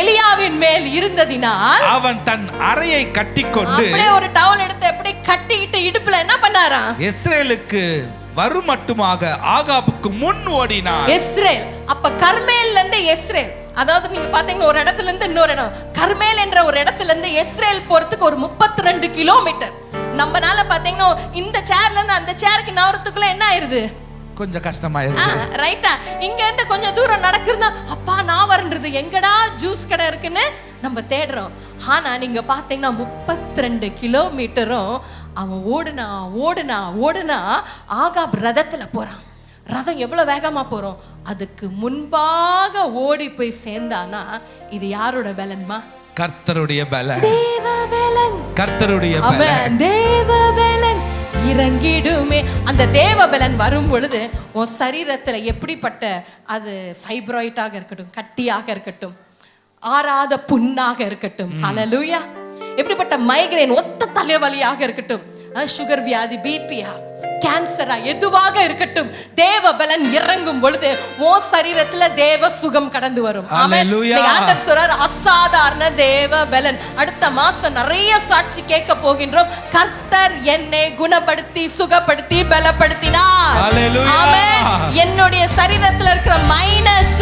எலியாவின் மேல் இருந்ததினால் அவன் தன் அறையை கட்டிக்கொண்டு அப்படியே ஒரு டவல் எடுத்து அப்படியே கட்டிக்கிட்டு இடுப்புல என்ன பண்ணாராம், இஸ்ரேலுக்கு வரும் மட்டுமாக ஆகாபுக்கு முன் ஓடினார். இஸ்ரேல் அப்ப கர்மேல்ல இருந்து இஸ்ரேல், அதாவது நீங்க பாத்தீங்கன்னா ஒரு இடத்துல இருந்து இன்னொரு இடம், கர்மேல் என்ற ஒரு இடத்துல இருந்து இஸ்ரேல் போறதுக்கு ஒரு 32 கிலோமீட்டர். நம்மனால பாத்தீங்கன்னா இந்த சேர்ல இருந்து அந்த சேருக்கு நவரத்துக்குள்ள என்ன ஆயிருது, கொஞ்சம் கஷ்டமாயிருது, ரைட்டா? இங்க இருந்து கொஞ்சம் தூரம் நடக்குறதா, அப்பா நான் வரன்றது, எங்கடா ஜூஸ் கடை இருக்குன்னு நம்ம தேடுறோம். ஆனா நீங்க பாத்தீங்கன்னா 32 கிலோமீட்டரும் அவன் ஓடுனா ஓடுனா ஓடுனா ஆகாப் ரதத்துல போறான். ரதம் எவ்வளவு வேகமா போறோம், அதுக்கு முன்பாக ஓடி போய் சேர்ந்தானா, இது யாரோட பலன்மா, கர்த்தருடைய பலன், தேவ பலன், கர்த்தருடைய பலன், தேவ பலன் இறங்கிடுமே. அந்த தேவ பலன் வரும் பொழுது உன் சரீரத்துல எப்படிப்பட்ட, அது ஃபைப்ராய்டாக இருக்கட்டும், கட்டியாக இருக்கட்டும், ஆறாத புண்ணாக இருக்கட்டும், ஹல்லேலூயா, எப்படிப்பட்ட மைக்ரேன், ஒத்த தலைவலியாக இருக்கட்டும், சுகர் வியாதி, பிபியா, கேன்சரா, எதுவாக இருக்கட்டும், தேவ பலன் இறங்கும் பொழுது ஓ சரீரத்துல தேவ சுகம் கடந்து வரும். ஆமென். ஆண்டவர் சொல்றார், அசாதாரண தேவ பலன். அடுத்த மாசம் நிறைய சாட்சி கேட்க போகின்றோம். கர்த்தர் என்னை குணப்படுத்தி சுகப்படுத்தி பலப்படுத்தினார். ஆமென். என்னுடைய சரீரத்துல இருக்கிற மைனஸ்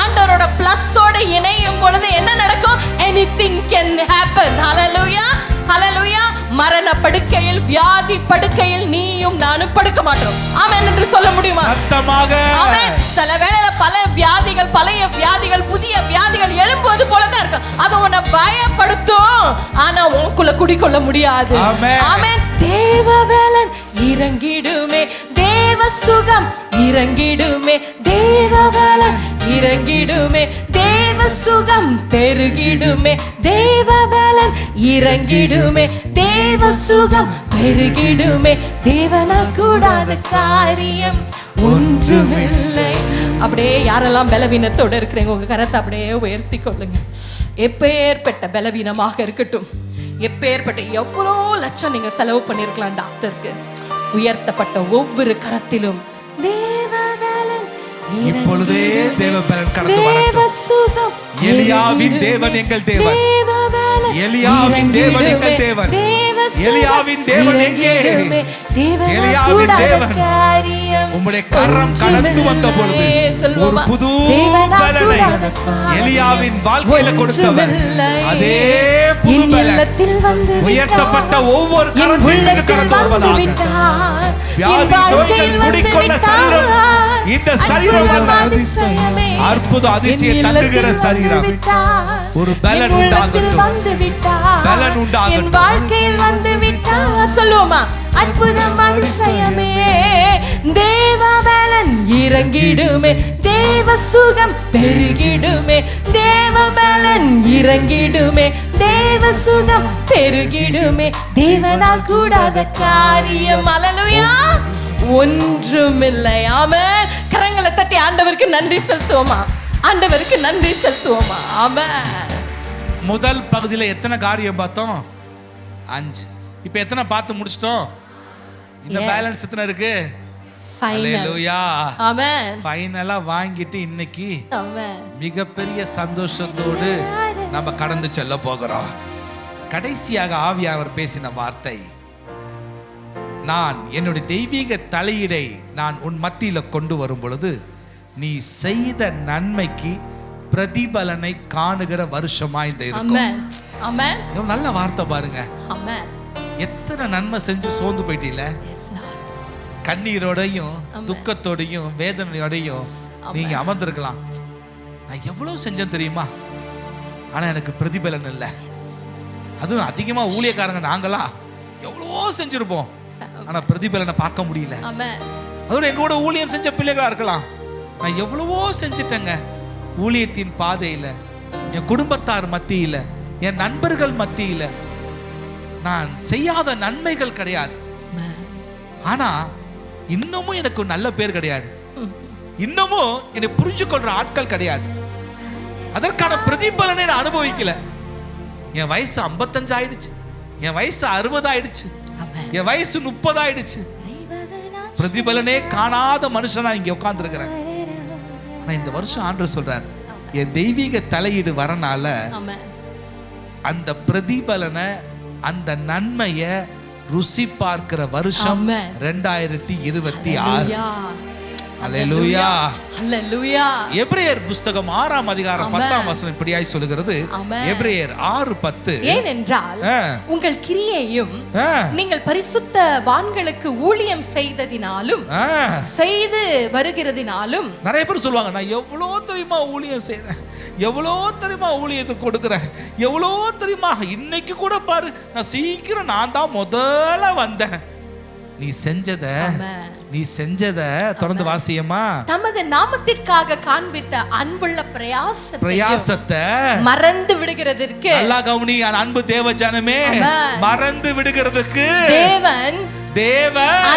ஆண்டவரோட பிளஸோட இணையும் பொழுது என்ன நடக்கும், anything can happen. ஹல்லேலூயா, ஹல்லேலூயா. மரண படுக்கையில், வியாதி படுக்கையில் நீயும் நானும் படுக்க மாட்டோம். ஆமென் என்று சொல்ல முடியுமா? சத்தமாக ஆமென். சில வேளையில பல வியாதிகள், பழைய வியாதிகள், புதிய வியாதிகள் எழும்புவது போலதான் இருக்கும். அது உன்னை பயப்படுத்தும், ஆனா உனக்குள்ள குடிக்கொள்ள முடியாது. ஆமென். தேவ பலன் இறங்கிடுமே, தேவ சுகம் இறங்கிடுமே, தேவ பலன் இறங்கிடுமே, தேவ சுகம் பெருகிடுமே, தேவ பலன் இறங்கிடுமே, தேவ சுகம் பெருகிடுமே, தேவனால் கூடாத காரியம் ஒன்றுமில்லை. அப்படியே யாரெல்லாம் பலவீனத்தோட இருக்கிறீங்க உங்க கரத்தை அப்படியே உயர்த்தி கொள்ளுங்க. எப்பேற்பட்ட பலவீனமாக இருக்கட்டும், எப்பேற்பட்ட எவ்வளோ லட்சம் நீங்க செலவு பண்ணிருக்கலாம் டாக்டருக்கு, உயர்த்தப்பட்ட ஒவ்வொரு கரத்திலும் தேவ பலன் இப்பொழுதே தேவ பலன் கடந்து வரட்டும். எலியாவின் தேவன் எங்கள் தேவன், எலியாவின் தேவன் எங்கள் தேவன், எலியாவின் தேவன் எங்கே, எலியாவின் தேவன் உம்முடைய கரம் கடந்து வந்த பொழுது ஒரு புது பலனை எலியாவின் வாழ்க்கையில கொடுத்தவர், அதே புது பலன் உயர்த்தப்பட்ட ஒவ்வொரு கரத்திலும் கடந்து வருவதாக. வியாதி நோய்கள் குடிக்கொண்ட சரீரம், இந்த சரீரம் அற்புத அதிசய தங்குகிற சரீரம், ஒரு பலன் உண்டாகட்டும், பலன் உண்டாகட்டும், வாழ்க்கையில் வந்து விட்டார். சொல்லுவோமா, அற்புதம் அதிசயமே, தேவ பலன் இறங்கிடுமே, தேவ சுகம் பெருகிடுமே, தேவ பலன் இறங்கிடுமே, தேவ சுகம் பெருகிடுமே, தேவனால் கூடாத காரியம் அல்லேலூயா ஒன்றுமில்லை. ஆமென். கரங்களை தட்டி ஆண்டவருக்கு நன்றி செலுத்துவோமா? ஆண்டவருக்கு நன்றி செலுத்துவோமா? ஆமென். முதல் பகுதியில் எத்தனை காரியம் பார்த்தோம்? 5. இப்போ எத்தனை பார்த்து முடிச்சிட்டோம்? இன்னும் பேலன்ஸ் எத்தனை இருக்கு? ஹல்லேலூயா. ஆமென். ஃபைனலா வாங்கிட்டு இன்னைக்கு ஆமென். மிகப்பெரிய சந்தோஷத்தோடு நம்ம கடந்து செல்ல போகிறோம். கடைசியாக ஆவியானவர் பேசின வார்த்தை, நான் என்னுடைய தெய்வீக தலையீடை நான் உன் மத்தியில கொண்டு வரும் பொழுது நீ செய்த நன்மைக்கு பிரதிபலனை காணுகிற வருஷமா இந்த இருக்கும். ஆமென். ஆமென். எவ்வளவு நல்ல வார்த்தை பாருங்க. ஆமென். எத்தனை நன்மை செஞ்சு சோர்ந்து போயிட்டீல, எஸ் லார்ட். கண்ணீரோடையும் துக்கத்தோடையும் வேதனையோடையும் நீங்க அமர்ந்திருக்கலாம். நான் எவ்வளவு செஞ்சேன் தெரியுமா, ஆனா எனக்கு பிரதிபலன் இல்லை. அதுவும் அதிகமா ஊழியக்காரங்க நாங்களா எவ்வளவோ செஞ்சிருப்போம், ஆனா பிரதிபலனை பார்க்க முடியல. ஆமென். அதோட எங்களோட ஊழியம் செஞ்ச பிள்ளைகளா இருக்கலாம், நான் எவ்வளவோ செஞ்சிட்டேங்க ஊழியத்தின் பாதையில, என் குடும்பத்தார் மத்தியில, என் நண்பர்கள் மத்தியில நான் செய்யாத நன்மைகள் கிடையாது. ஆனா இன்னமும் எனக்கு நல்ல பேர் கிடையாது, இன்னமும் என்னை புரிஞ்சு கொள்ற ஆட்கள் கிடையாது. அதற்கான பிரதிபலனை நான் அனுபவிக்கல. என் வயசு 55 ஆயிடுச்சு, என் வயசு 60 ஆயிடுச்சு, என் வயசு 30 ஆயிடுச்சு. பிரதிபலனே காணாத மனுஷனா இங்க உட்கார்ந்து இருக்கிறேன். இந்த வருஷம் ஆண்டவர் சொல்றார், என் தெய்வீக தலையீடு வரனால அந்த பிரதிபலனை, அந்த நன்மையை ருசி பார்க்கிற வருஷம் 2026. ஹல்லேலூயா. ஹல்லேலூயா. எபிரேயர் புத்தகம் 6ஆம் அதிகாரம் 10ஆம் வசனம் இப்படியாய் சொல்கிறது. எபிரேயர் 6:10. ஏனென்றால் உங்கள் கிரியையும் நீங்கள் பரிசுத்தவான்களுக்கு ஊழியம் செய்ததினாலும் செய்து வருகிறதினாலும். நிறைய பேர் சொல்லுவாங்க, நான் எவ்வளோ தெரியுமா ஊழியம் செய்றேன், எவ்வளோ தெரியுமா ஊழியத்தை கொடுக்குறேன், எவ்வளோ தெரியுமா, இன்னைக்கு கூட பாரு நான் சீக்கிரம் நான் தான் முதல்ல வந்தேன். நீ செஞ்சத தொடர்ந்து வாசியமா, தமது நாமத்திற்காக காண்பித்த அன்புள்ள பிரயாசத்தை மறந்து விடுகிறதற்கு. நல்லா கவனி அன்பு தேவ ஜனமே, மறந்து விடுகிறதுக்கு தேவன்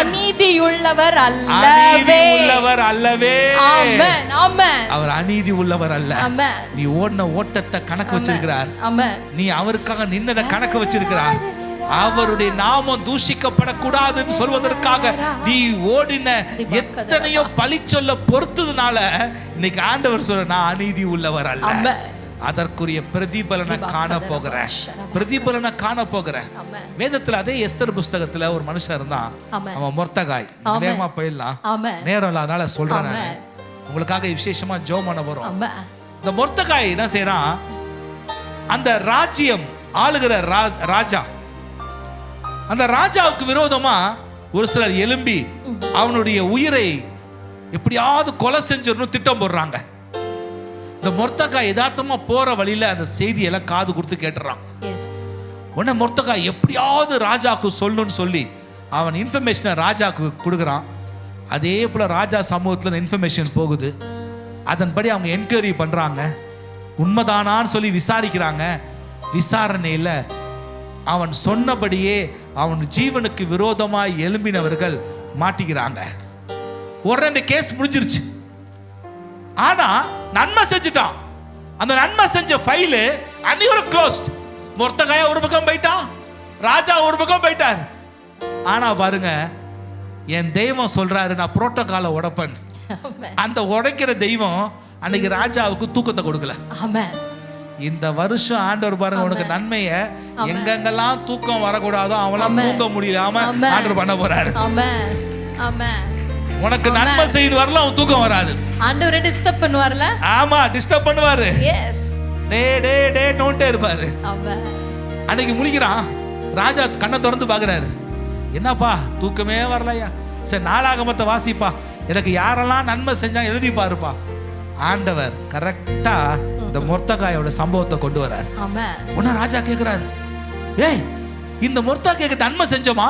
அநீதியுள்ளவர் அல்லவே. ஆமென். ஆமென். அவர் அநீதி உள்ளவர் அல்ல. நீ ஓடின ஓட்டத்தை கணக்கு வச்சிருக்கிறார். நீ அவருக்காக நின்னதை கணக்கு வச்சிருக்கிறார். அவருடைய நாமம் தூஷிக்கப்படக்கூடாதுன்னு சொல்வதற்காக நீ ஓடின எத்தனையோ பழி சொல்ல பொறுத்ததுனால இன்னைக்கு ஆண்டவர் சொல்ற, நான் அநீதி உள்ளவர் அல்ல, அதற்குரிய பிரதிபலனை காண போகிறேன், பிரதிபலனை காண போகிறேன். வேதத்துல அதே எஸ்தர் புஸ்தகத்துல ஒரு மனுஷன் இருந்தான், அவன் மொர்தகாய். வேகமா போயிடலாம், நேரம் இல்லாதனால சொல்றேன். உங்களுக்காக விசேஷமா ஜெபம் பண்ண போறோம். இந்த மொர்தகாய் என்ன செய்யறான், அந்த ராஜ்யம் ஆளுகிற ராஜா, அந்த ராஜாவுக்கு விரோதமா ஒரு சிலர் எழும்பி அவனுடைய உயிரை எப்படியாவது கொலை செஞ்சிடணும் திட்டம் போடுறாங்க. இந்த மொர்தகாய் யதார்த்தமா போற வழியில அந்த செய்தியெல்லாம் காது கொடுத்து கேட்டுறான். உடனே மொர்தகாய் எப்படியாவது ராஜாவுக்கு சொல்லணும்னு சொல்லி அவன் இன்ஃபர்மேஷனை ராஜாவுக்கு கொடுக்குறான். அதே போல ராஜா சமூகத்தில் இந்த இன்ஃபர்மேஷன் போகுது. அதன்படி அவங்க என்கொயரி பண்றாங்க, உண்மைதானான்னு சொல்லி விசாரிக்கிறாங்க. விசாரணையில் அவன் சொன்னபடியே அவன் ஜீவனுக்கு விரோதமாய் எழும்பினவர்கள் மாட்டிக்கிறாங்க. உடனே இந்த கேஸ் முடிஞ்சிருச்சு. ஆனா நன்மை செஞ்சுட்டான். அந்த நன்மை செஞ்ச ஃபைலு அன்னையோட க்ளோஸ்ட். மொர்தகாய் ஒரு பக்கம் போயிட்டான், ராஜா ஒரு பக்கம் போயிட்டார். ஆனா பாருங்க, என் தெய்வம் சொல்றாரு, நான் புரோட்டோகாலை உடைப்பேன். அந்த உடைக்கிற தெய்வம் அன்னைக்கு ராஜாவுக்கு தூக்கத்தை கொடுக்கல. இந்த வருஷம் ஆண்டவர் பாருங்க, உனக்கு நன்மையை எங்கெங்கெல்லாம் தூக்கம் வரக்கூடாதோ அவெல்லாம் தூங்க முடியாம ஆண்டவர் பண்ண போறாரு. உனக்கு நன்மை செய்யணும் வரல, அவன் தூக்கம் வராது. ஆண்டவர் டிஸ்டர்ப் பண்ணுவார்ல? ஆமா, டிஸ்டர்ப் பண்ணுவாரு. டே நோண்டே இருப்பாரு. அன்னைக்கு முடிக்கிறான், ராஜா கண்ணை திறந்து பாக்குறாரு, என்னப்பா தூக்கமே வரலையா? சரி, நாளாகமத்தை வாசிப்பா, எனக்கு யாரெல்லாம் நன்மை செஞ்சா எழுதி பாருப்பா. ஆண்டவர் கரெக்டா இந்த மொர்தகாயோட சம்பவத்தை கொண்டு வரார். உடனே ராஜா கேக்குறாரு, ஏய் இந்த மொர்தகாய்க்கு நன்மை செஞ்சோமா,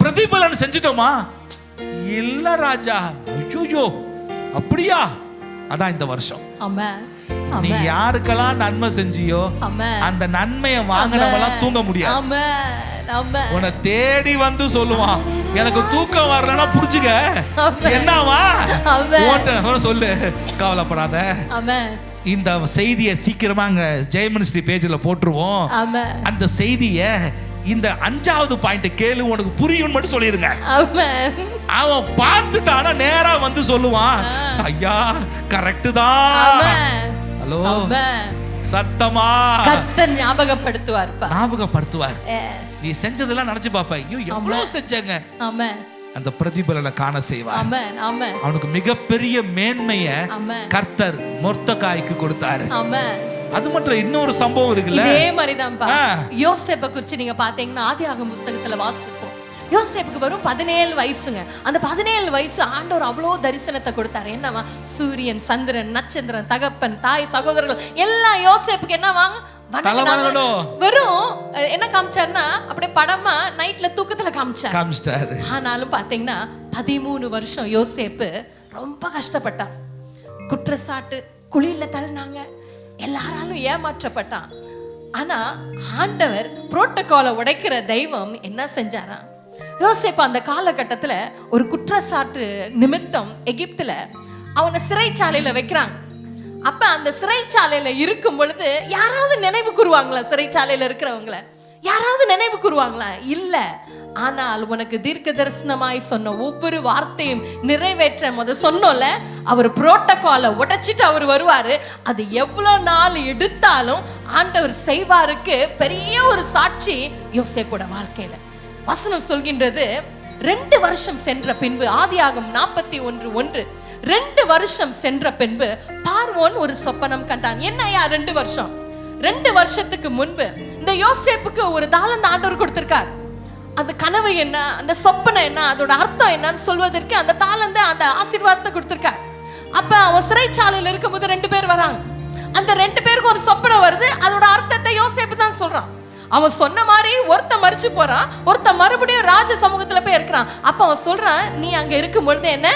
பிரதிபலன் செஞ்சிட்டோமா? இல்ல ராஜா. ஐயோ அப்படியா? அதான் இந்த வருஷம் நீ யாருக்கெல்லாம் நன்மை செஞ்சியோ அந்த நன்மையை வாங்கினவெல்லாம் தூங்க முடியாது. உன்னை தேடி வந்து சொல்லுவான், எனக்கு தூக்கம் வரலன்னா புரிஞ்சுக்க என்னவா சொல்லு, கவலைப்படாத. இந்த செய்தியை சீக்கிரமா அங்க ஜெயமினிஸ்ட்ரி பேஜ்ல போட்டுருவோம். அந்த செய்தியை இந்த 5வது பாயிண்ட் கேளு, உனக்கு புரியும் மட்டும் சொல்லிருங்க. அவன் பார்த்துட்டானா நேரா வந்து சொல்லுவான், ஐயா கரெக்ட் தான். ஹலோ சத்தமா கர்த்தர் ஞாபகப்படுத்துவார். நீ செஞ்சதெல்லாம் நினைச்சு பாப்ப, ஐயோ எவ்வளவு செஞ்சங்க. அந்த பிரதிபலனை காண செய்வார். அவனுக்கு மிகப்பெரிய மேன்மைய கர்த்தர் மொர்தெகாய்க்கு கொடுத்தாரு. அது மட்டும் இன்னொரு சம்பவம் இருக்குல்ல, இதே மாதிரி தான் யோசேப்பை குறித்து நீங்க பாத்தீங்கன்னா ஆதியாகமம் புத்தகத்துல வாசிச்சிருப்போம். யோசேப்புக்கு வெறும் 17 வயசுங்க. அந்த 17 வயசு ஆண்டவர் அவ்வளோ தரிசனத்தை கொடுத்தாரு. என்னவா, சூரியன், சந்திரன், நட்சத்திரம், தகப்பன், தாய், சகோதரர்கள் எல்லாம் யோசேப்புக்கு என்னவா வெறும் என்ன காமிச்சாருன்னா அப்படியே படமா நைட்ல தூக்கத்துல காமிச்சாரு. ஆனாலும் பாத்தீங்கன்னா 13 வருஷம் யோசேப்பு ரொம்ப கஷ்டப்பட்டான். குற்றச்சாட்டு, குழியில தள்ளினாங்க, எல்லாராலும் ஏமாற்றப்பட்டான். ஆனா ஆண்டவர் புரோட்டோகாலை உடைக்கிற தெய்வம் என்ன செஞ்சாரா, யோசேப்பு அந்த காலகட்டத்துல ஒரு குற்றச்சாட்டு நிமித்தம் எகிப்துல அவனை சிறைச்சாலையில வைக்கிறாங்க. அப்ப அந்த சிறைச்சாலையில இருக்கும் பொழுது யாராவது நினைவு கூறுவாங்களா? சிறைச்சாலையில இருக்கிறவங்கள யாராவது நினைவு கூறுவாங்களா? இல்ல. ஆனால் உனக்கு தீர்க்க தரிசனமாய் சொன்ன ஒவ்வொரு வார்த்தையும் நிறைவேற்ற சொன்னோம்ல, அவர் புரோட்டோகாலை உடைச்சிட்டு அவர் வருவாரு. அது எவ்வளவு நாள் எடுத்தாலும் ஆண்டவர் செய்வாருக்கு பெரிய ஒரு சாட்சி யோசேப்போட வாழ்க்கையில. வசனம் சொல்கின்றது, 2 வருஷம் சென்ற பின்பு, ஆதியாகமம் 41:1, 2 வருஷம் சென்ற பின்பு பார்வோன் ஒரு சொப்பனம் கண்டான். என்னையா 2 வருஷம்? 2 வருஷத்துக்கு முன்பு இந்த யோசேப்புக்கு ஒரு தாளந்து ஆண்டவர் கொடுத்திருக்கார். அந்த கனவு என்ன, அந்த சொப்பனம் என்ன, அதோட அர்த்தம் என்னன்னு சொல்வதற்கு அந்த தாளந்து, அந்த ஆசீர்வாதத்தை கொடுத்திருக்கார். அப்ப அவன் சிறைச்சாலையில் இருக்கும்போது 2 பேர் வராங்க. அந்த 2 பேருக்கு ஒரு சொப்பனம் வருது. அதோட அர்த்தத்தை யோசேப்பு தான் சொல்றான். அவன் சொன்ன மாதிரி ஒருத்த மறிச்சு போறான், ஒருத்த மறுபடியும் ராஜ சமூகத்துல போய் இருக்கிறான். அப்ப அவன் சொல்றான், நீ அங்க இருக்கும் பொழுது என்ன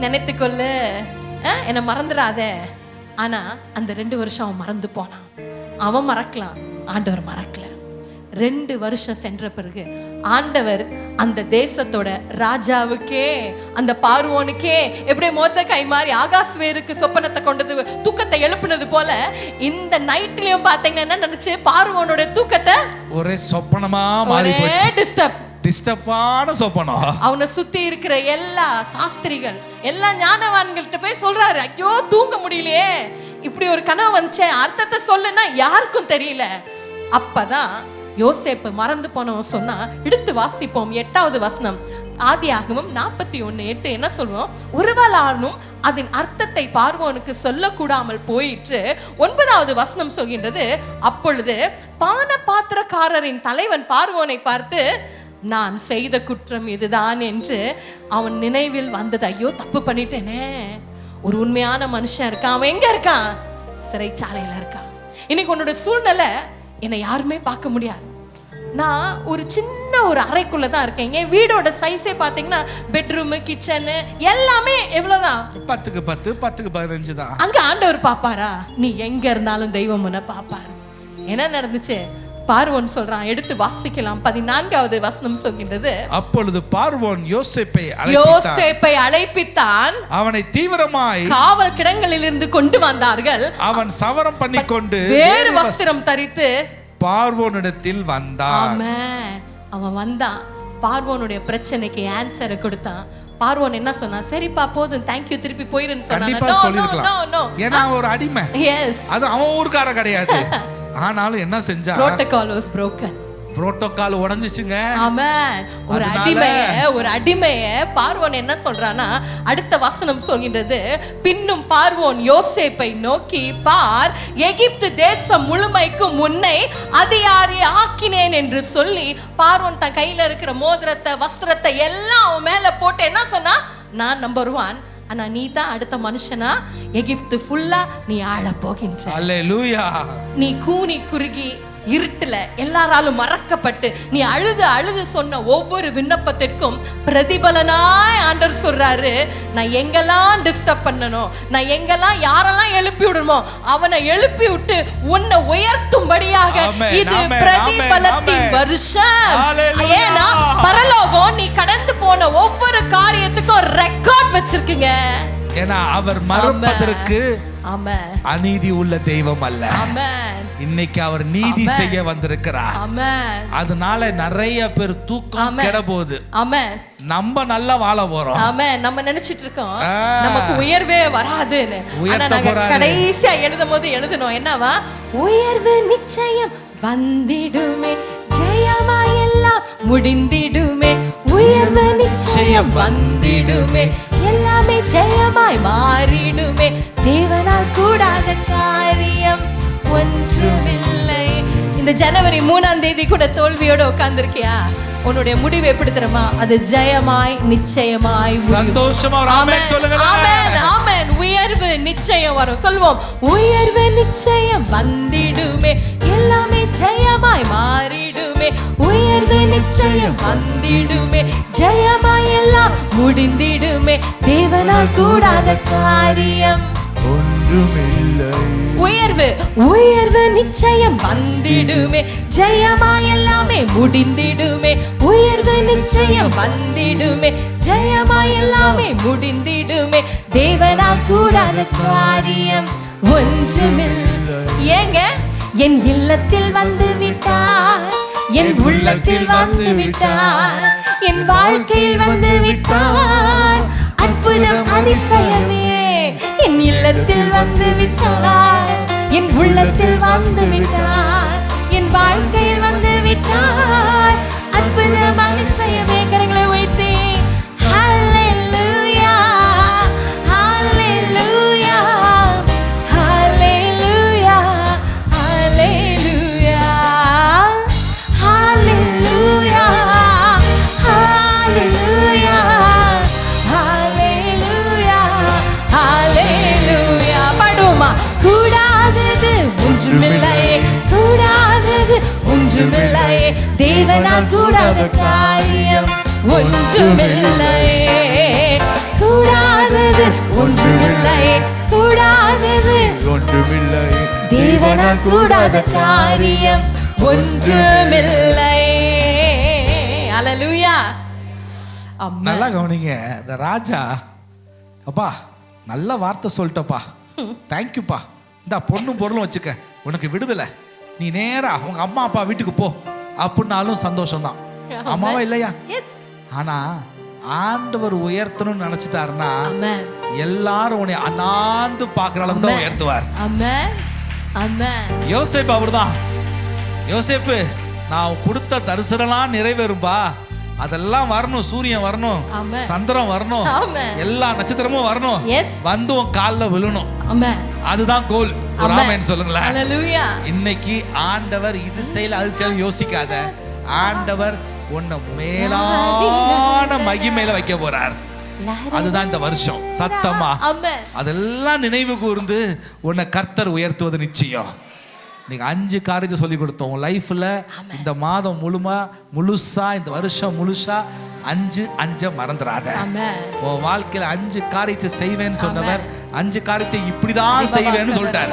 நினைத்துக்கொள்ளு, என்ன மறந்துடாத. ஆனா அந்த 2 வருஷம் அவன் மறந்து போனான். அவன் மறக்கலாம், ஆண்டவர் மறக்கல. 2 வருஷம் சென்ற பிறகு ஆண்டவர் அந்த தேசத்தோட ராஜாவுக்கே, அந்த பார்வோனுக்கே எப்படி மொர்தெகாய் மாதிரி ஆகாஸ்வேருக்கு சொப்பனத்தை கொண்டது, தூக்கத்தை எழுப்புனது போல இந்த நைட்லயும் பாத்தீங்கன்னா என்ன நினைச்சு, பார்வோனோட தூக்கத்தை ஒரே சொப்பனமா மாறி போச்சு. டிஸ்டர்பான சொப்பனம். அவனை சுத்தி இருக்கிற எல்லா சாஸ்திரிகள், எல்லா ஞானவான்கள்ட்ட போய் சொல்றாரு, ஐயோ தூங்க முடியலையே, இப்படி ஒரு கனவு வந்துச்சே, அர்த்தத்தை சொல்லுன்னா யாருக்கும் தெரியல. அப்பதான் யோசேப்பு மறந்து போனவன் சொன்னா, எடுத்து வாசிப்போம். 8வது வசனம், ஆதியாகமம் 41:8 என்ன சொல்வோம், ஒருவளாலும் அதன் அர்த்தத்தை பார்வோனுக்கு சொல்லக்கூடாமல் போயிற்று. 9வது வசனம் சொல்கின்றது, அப்பொழுது பான பாத்திரக்காரரின் தலைவன் பார்வோனை பார்த்து, நான் செய்த குற்றம் இதுதான் என்று அவன் நினைவில் வந்தது. ஐயோ தப்பு பண்ணிட்டேனே. ஒரு உண்மையான மனுஷன் இருக்கான். அவன் எங்க இருக்கான்? சிறைச்சாலையில இருக்கான். இன்னைக்கு உன்னோட சூழ்நிலை என்னை யாருமே பார்க்க முடியாது. நான் ஒரு சின்ன ஒரு அறைக்குள்ளதான் இருக்கேன். என் வீடோட சைஸே பாத்தீங்கன்னா பெட்ரூமு, கிச்சனு எல்லாமே எவ்வளவுதான், 10க்கு 10, 10க்கு 15 தான். அங்க ஆண்டவர் பாப்பாரா? நீ எங்க இருந்தாலும் தெய்வம் உன்னை பாப்பாரு. என்ன நடந்துச்சு? பார்வோன் சொல்றான், எடுத்து வாசிக்கலாம். 14வது வசனம் சொல்கின்றது, அப்பொழுது பார்வோன் யோசேப்பை அழைப்பித்தான், அவனை தீவிரமாய் காவல் கிடங்களிலிருந்து கொண்டு வந்தார்கள். அவன் சவரம் பண்ணிக்கொண்டு வேறு வஸ்திரம் தரித்து பார்வோனிடத்தில் வந்தான். அவன் வந்தான், பார்வோனுடைய பிரச்சனைக்கு ஆன்சரை கொடுத்தான். பார்வோன் என்ன சொன்னா, சரிப்பா போதும், தேங்க்யூ, திருப்பி போயிருன்னு சொன்னான். ஏன்னா ஒரு அடிமை, அது அவன் ஊர்க்கார கிடையாது. ஆனாலும் என்ன செஞ்சா, protocol was broken. புரோட்டோகால் உடைஞ்சிச்சுங்க. ஆமென். ஒரு அடிமையை பார்வோன் என்ன சொல்றானா, அடுத்த வசனம் சொல்கின்றது, பின்னும் பார்வோன் யோசேப்பை நோக்கி, பார், எகிப்து தேசம் முழுமைக்கும் உன்னை அதிகாரி ஆக்கினேன் என்று சொல்லி, பார்வோன் தன் கையில இருக்கிற மோதிரத்தை, வஸ்திரத்தை எல்லாம் அவன் மேல போட்டு என்ன சொன்னா, நான் நம்பர் 1, ஆனா நீ தான் அடுத்த மனுஷனா எகிப்து ஃபுல்லா நீ ஆள போகின்ற. அல்லேலூயா. நீ கூனி குறுகி இருட்டுல எல்லாராலும் மறக்கப்பட்டு நீ அழுது அழுது சொன்ன ஒவ்வொரு விண்ணப்பத்திற்கும் பிரதிபலனாய் ஆண்டவர் சொல்றாரு, நான் எங்கெல்லாம் டிஸ்டர்ப் பண்ணணும், நான் எங்கெல்லாம் யாரெல்லாம் எழுப்பி விடணுமோ அவனை எழுப்பி விட்டு உன்னை உயர்த்தும்படியாக இது பிரதிபலத்தின் வருஷம். ஏன்னா பரலோகம் நீ கடந்து போன ஒவ்வொரு காரியத்துக்கும் ரெக்கார்ட் வச்சிருக்கீங்க. ஏன்னா அவர் மறப்பதற்கு அநீதி உள்ள தெய்வம் அல்ல. இன்னைக்கு அவர் நீதி செய்ய வந்திருக்கிறார். அதனால நிறைய பேர் தூக்கம் கெட போகுது. நம்ம நல்லா வாழ போறோம். நம்ம நினைச்சிட்டு இருக்கோம் நமக்கு உயர்வே வராதுன்னு. ஆனா நாங்க கடைசியா எழுதும் போது எழுதணும் என்னவா, உயர்வு நிச்சயம் வந்திடுமே, ஜெயமா எல்லாம் முடிந்திடுமே, உயர்வு நிச்சயம் வந்திடுமே, எல்லாமே ஜெயமாய் மாறிடுமே, தேவனால் கூடாத காரியம் ஒன்றுமில்லை. இந்த ஜனவரி 3ஆம் தேதி கூட தோல்வியோட உட்கார்ந்திருக்கியா? உன்னுடைய முடிவு எப்படி தெரியுமா? அது ஜெயமாய் நிச்சயமாய் சந்தோஷமா ஆமென் சொல்லுங்க. ஆமென் ஆமென். உயர்வு நிச்சயம் வரும். சொல்வோம், உயர்வு நிச்சயம் வந்திடுமே, எல்லாமே ஜெயமாய் மாறிடுமே, உயர்வு நிச்சயம் வந்திடுமே, ஜெயமாய் எல்லாம் முடிந்திடுமே, தேவனால் கூடாத காரியம் ஒன்றுமில்லை. உயர்வு உயர்வு நிச்சயம் வந்திடுமே, ஜெயமா எல்லாமே முடிந்திடுமே, உயர்வு நிச்சயம் வந்திடுமே, ஜெயமா எல்லாமே முடிந்திடுமே, தேவனால் கூடாத காரியம் ஒன்றுமில்லை. ஏங்க என் இல்லத்தில் வந்து விட்டார், என் உள்ளத்தில் வந்து விட்டார், என் வாழ்க்கையில் வந்து விட்டார், அற்புதம் அதிசயமே. என் இல்லத்தில் வந்து விட்டார், என் உள்ளத்தில் வந்து விட்டார், என் வாழ்க்கையில் வந்து விட்டார், அற்புதம் அதிசயமே. கரங்களை வைத்தே ஹல்லேலூயா ஹல்லேலூயா ஹல்லேலூயா ஹல்லேலூயா ஹல்லேலூயா ஹல்லேலூயா ஹல்லேலூயா ஹல்லேலூயா. பாடுவோமா? கூடாதது ஒன்றுமில்லையே, கூடாதது ஒன்றுமில்லையே, தேவனால் கூடாத காரியம் ஒன்றுமில்லையே, கூடாதது ஒன்றுமில்லையே, கூடாதது ஒன்றுமில்லை, தேவனால் கூடாத காரியம் ஒன்றுமில்லையே. அல்லேலூயா. நல்லா கவனிங்க. இந்த ராஜா, அப்பா நல்ல வார்த்தை சொல்லிட்டப்பா, தேங்க்யூப்பா, இந்த பொண்ணும் பொருளும் வச்சுக்க, உனக்கு விடுதலை, நீ நேரா உங்க அம்மா அப்பா வீட்டுக்கு போ அப்படின்னாலும் சந்தோஷம்தான். அம்மாவா இல்லையா? ஆனா ஆண்டவர் உயர்த்தணும்னு நினைச்சிட்டாருன்னா எல்லாரும் உன்னை அண்ணாந்து பாக்குற அளவுக்கு தான் உயர்த்துவார். யோசேப்பு அவர்தான். யோசேப்பு, நான் கொடுத்த தரிசனம்லாம் நிறைவேறும்பா, அதெல்லாம் வரணும், சூரியன் வரணும், சந்திரன் வரணும், எல்லா நட்சத்திரமும் வரணும், வந்து உன் காலில் விழணும், அதுதான் கோல். ஆமென் சொல்லுங்களேன். இன்னைக்கு ஆண்டவர் இது செய்யல அது செய்யல யோசிக்காத, ஆண்டவர் உன்னை மேலான மகிமையில வைக்க போறார். அதுதான் இந்த வருஷம். சத்தமா அதெல்லாம் நினைவு கூர்ந்து உன்னை கர்த்தர் உயர்த்துவது நிச்சயம். நீங்க 5 காரியத்தை சொல்லி கொடுத்தோம் லைஃப்ல. இந்த மாதம் முழுசா இந்த வருஷம் முழுசா 5 மறந்துடாத. உன் வாழ்க்கையில 5 காரியத்தை செய்வேன்னு சொன்னவர் 5 காரியத்தை இப்படிதான் செய்வேன்னு சொல்லிட்டார்.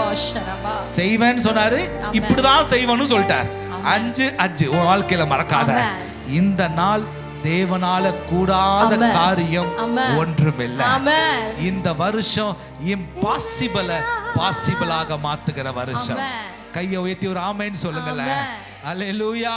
செய்வேன்னு சொன்னாரு, இப்படிதான் செய்வேன்னு சொல்லிட்டார். 5 உன் வாழ்க்கையில மறக்காத. இந்த நாள் தேவனால கூடாத காரியம் ஒன்றுமில்லை. இந்த வருஷம் இம்பாசிபிள பாசிபிளாக மாத்துகிற வருஷம். கையை உயர்த்தி ஒரு ஆமென் சொல்லுங்களேன். அல்லேலூயா.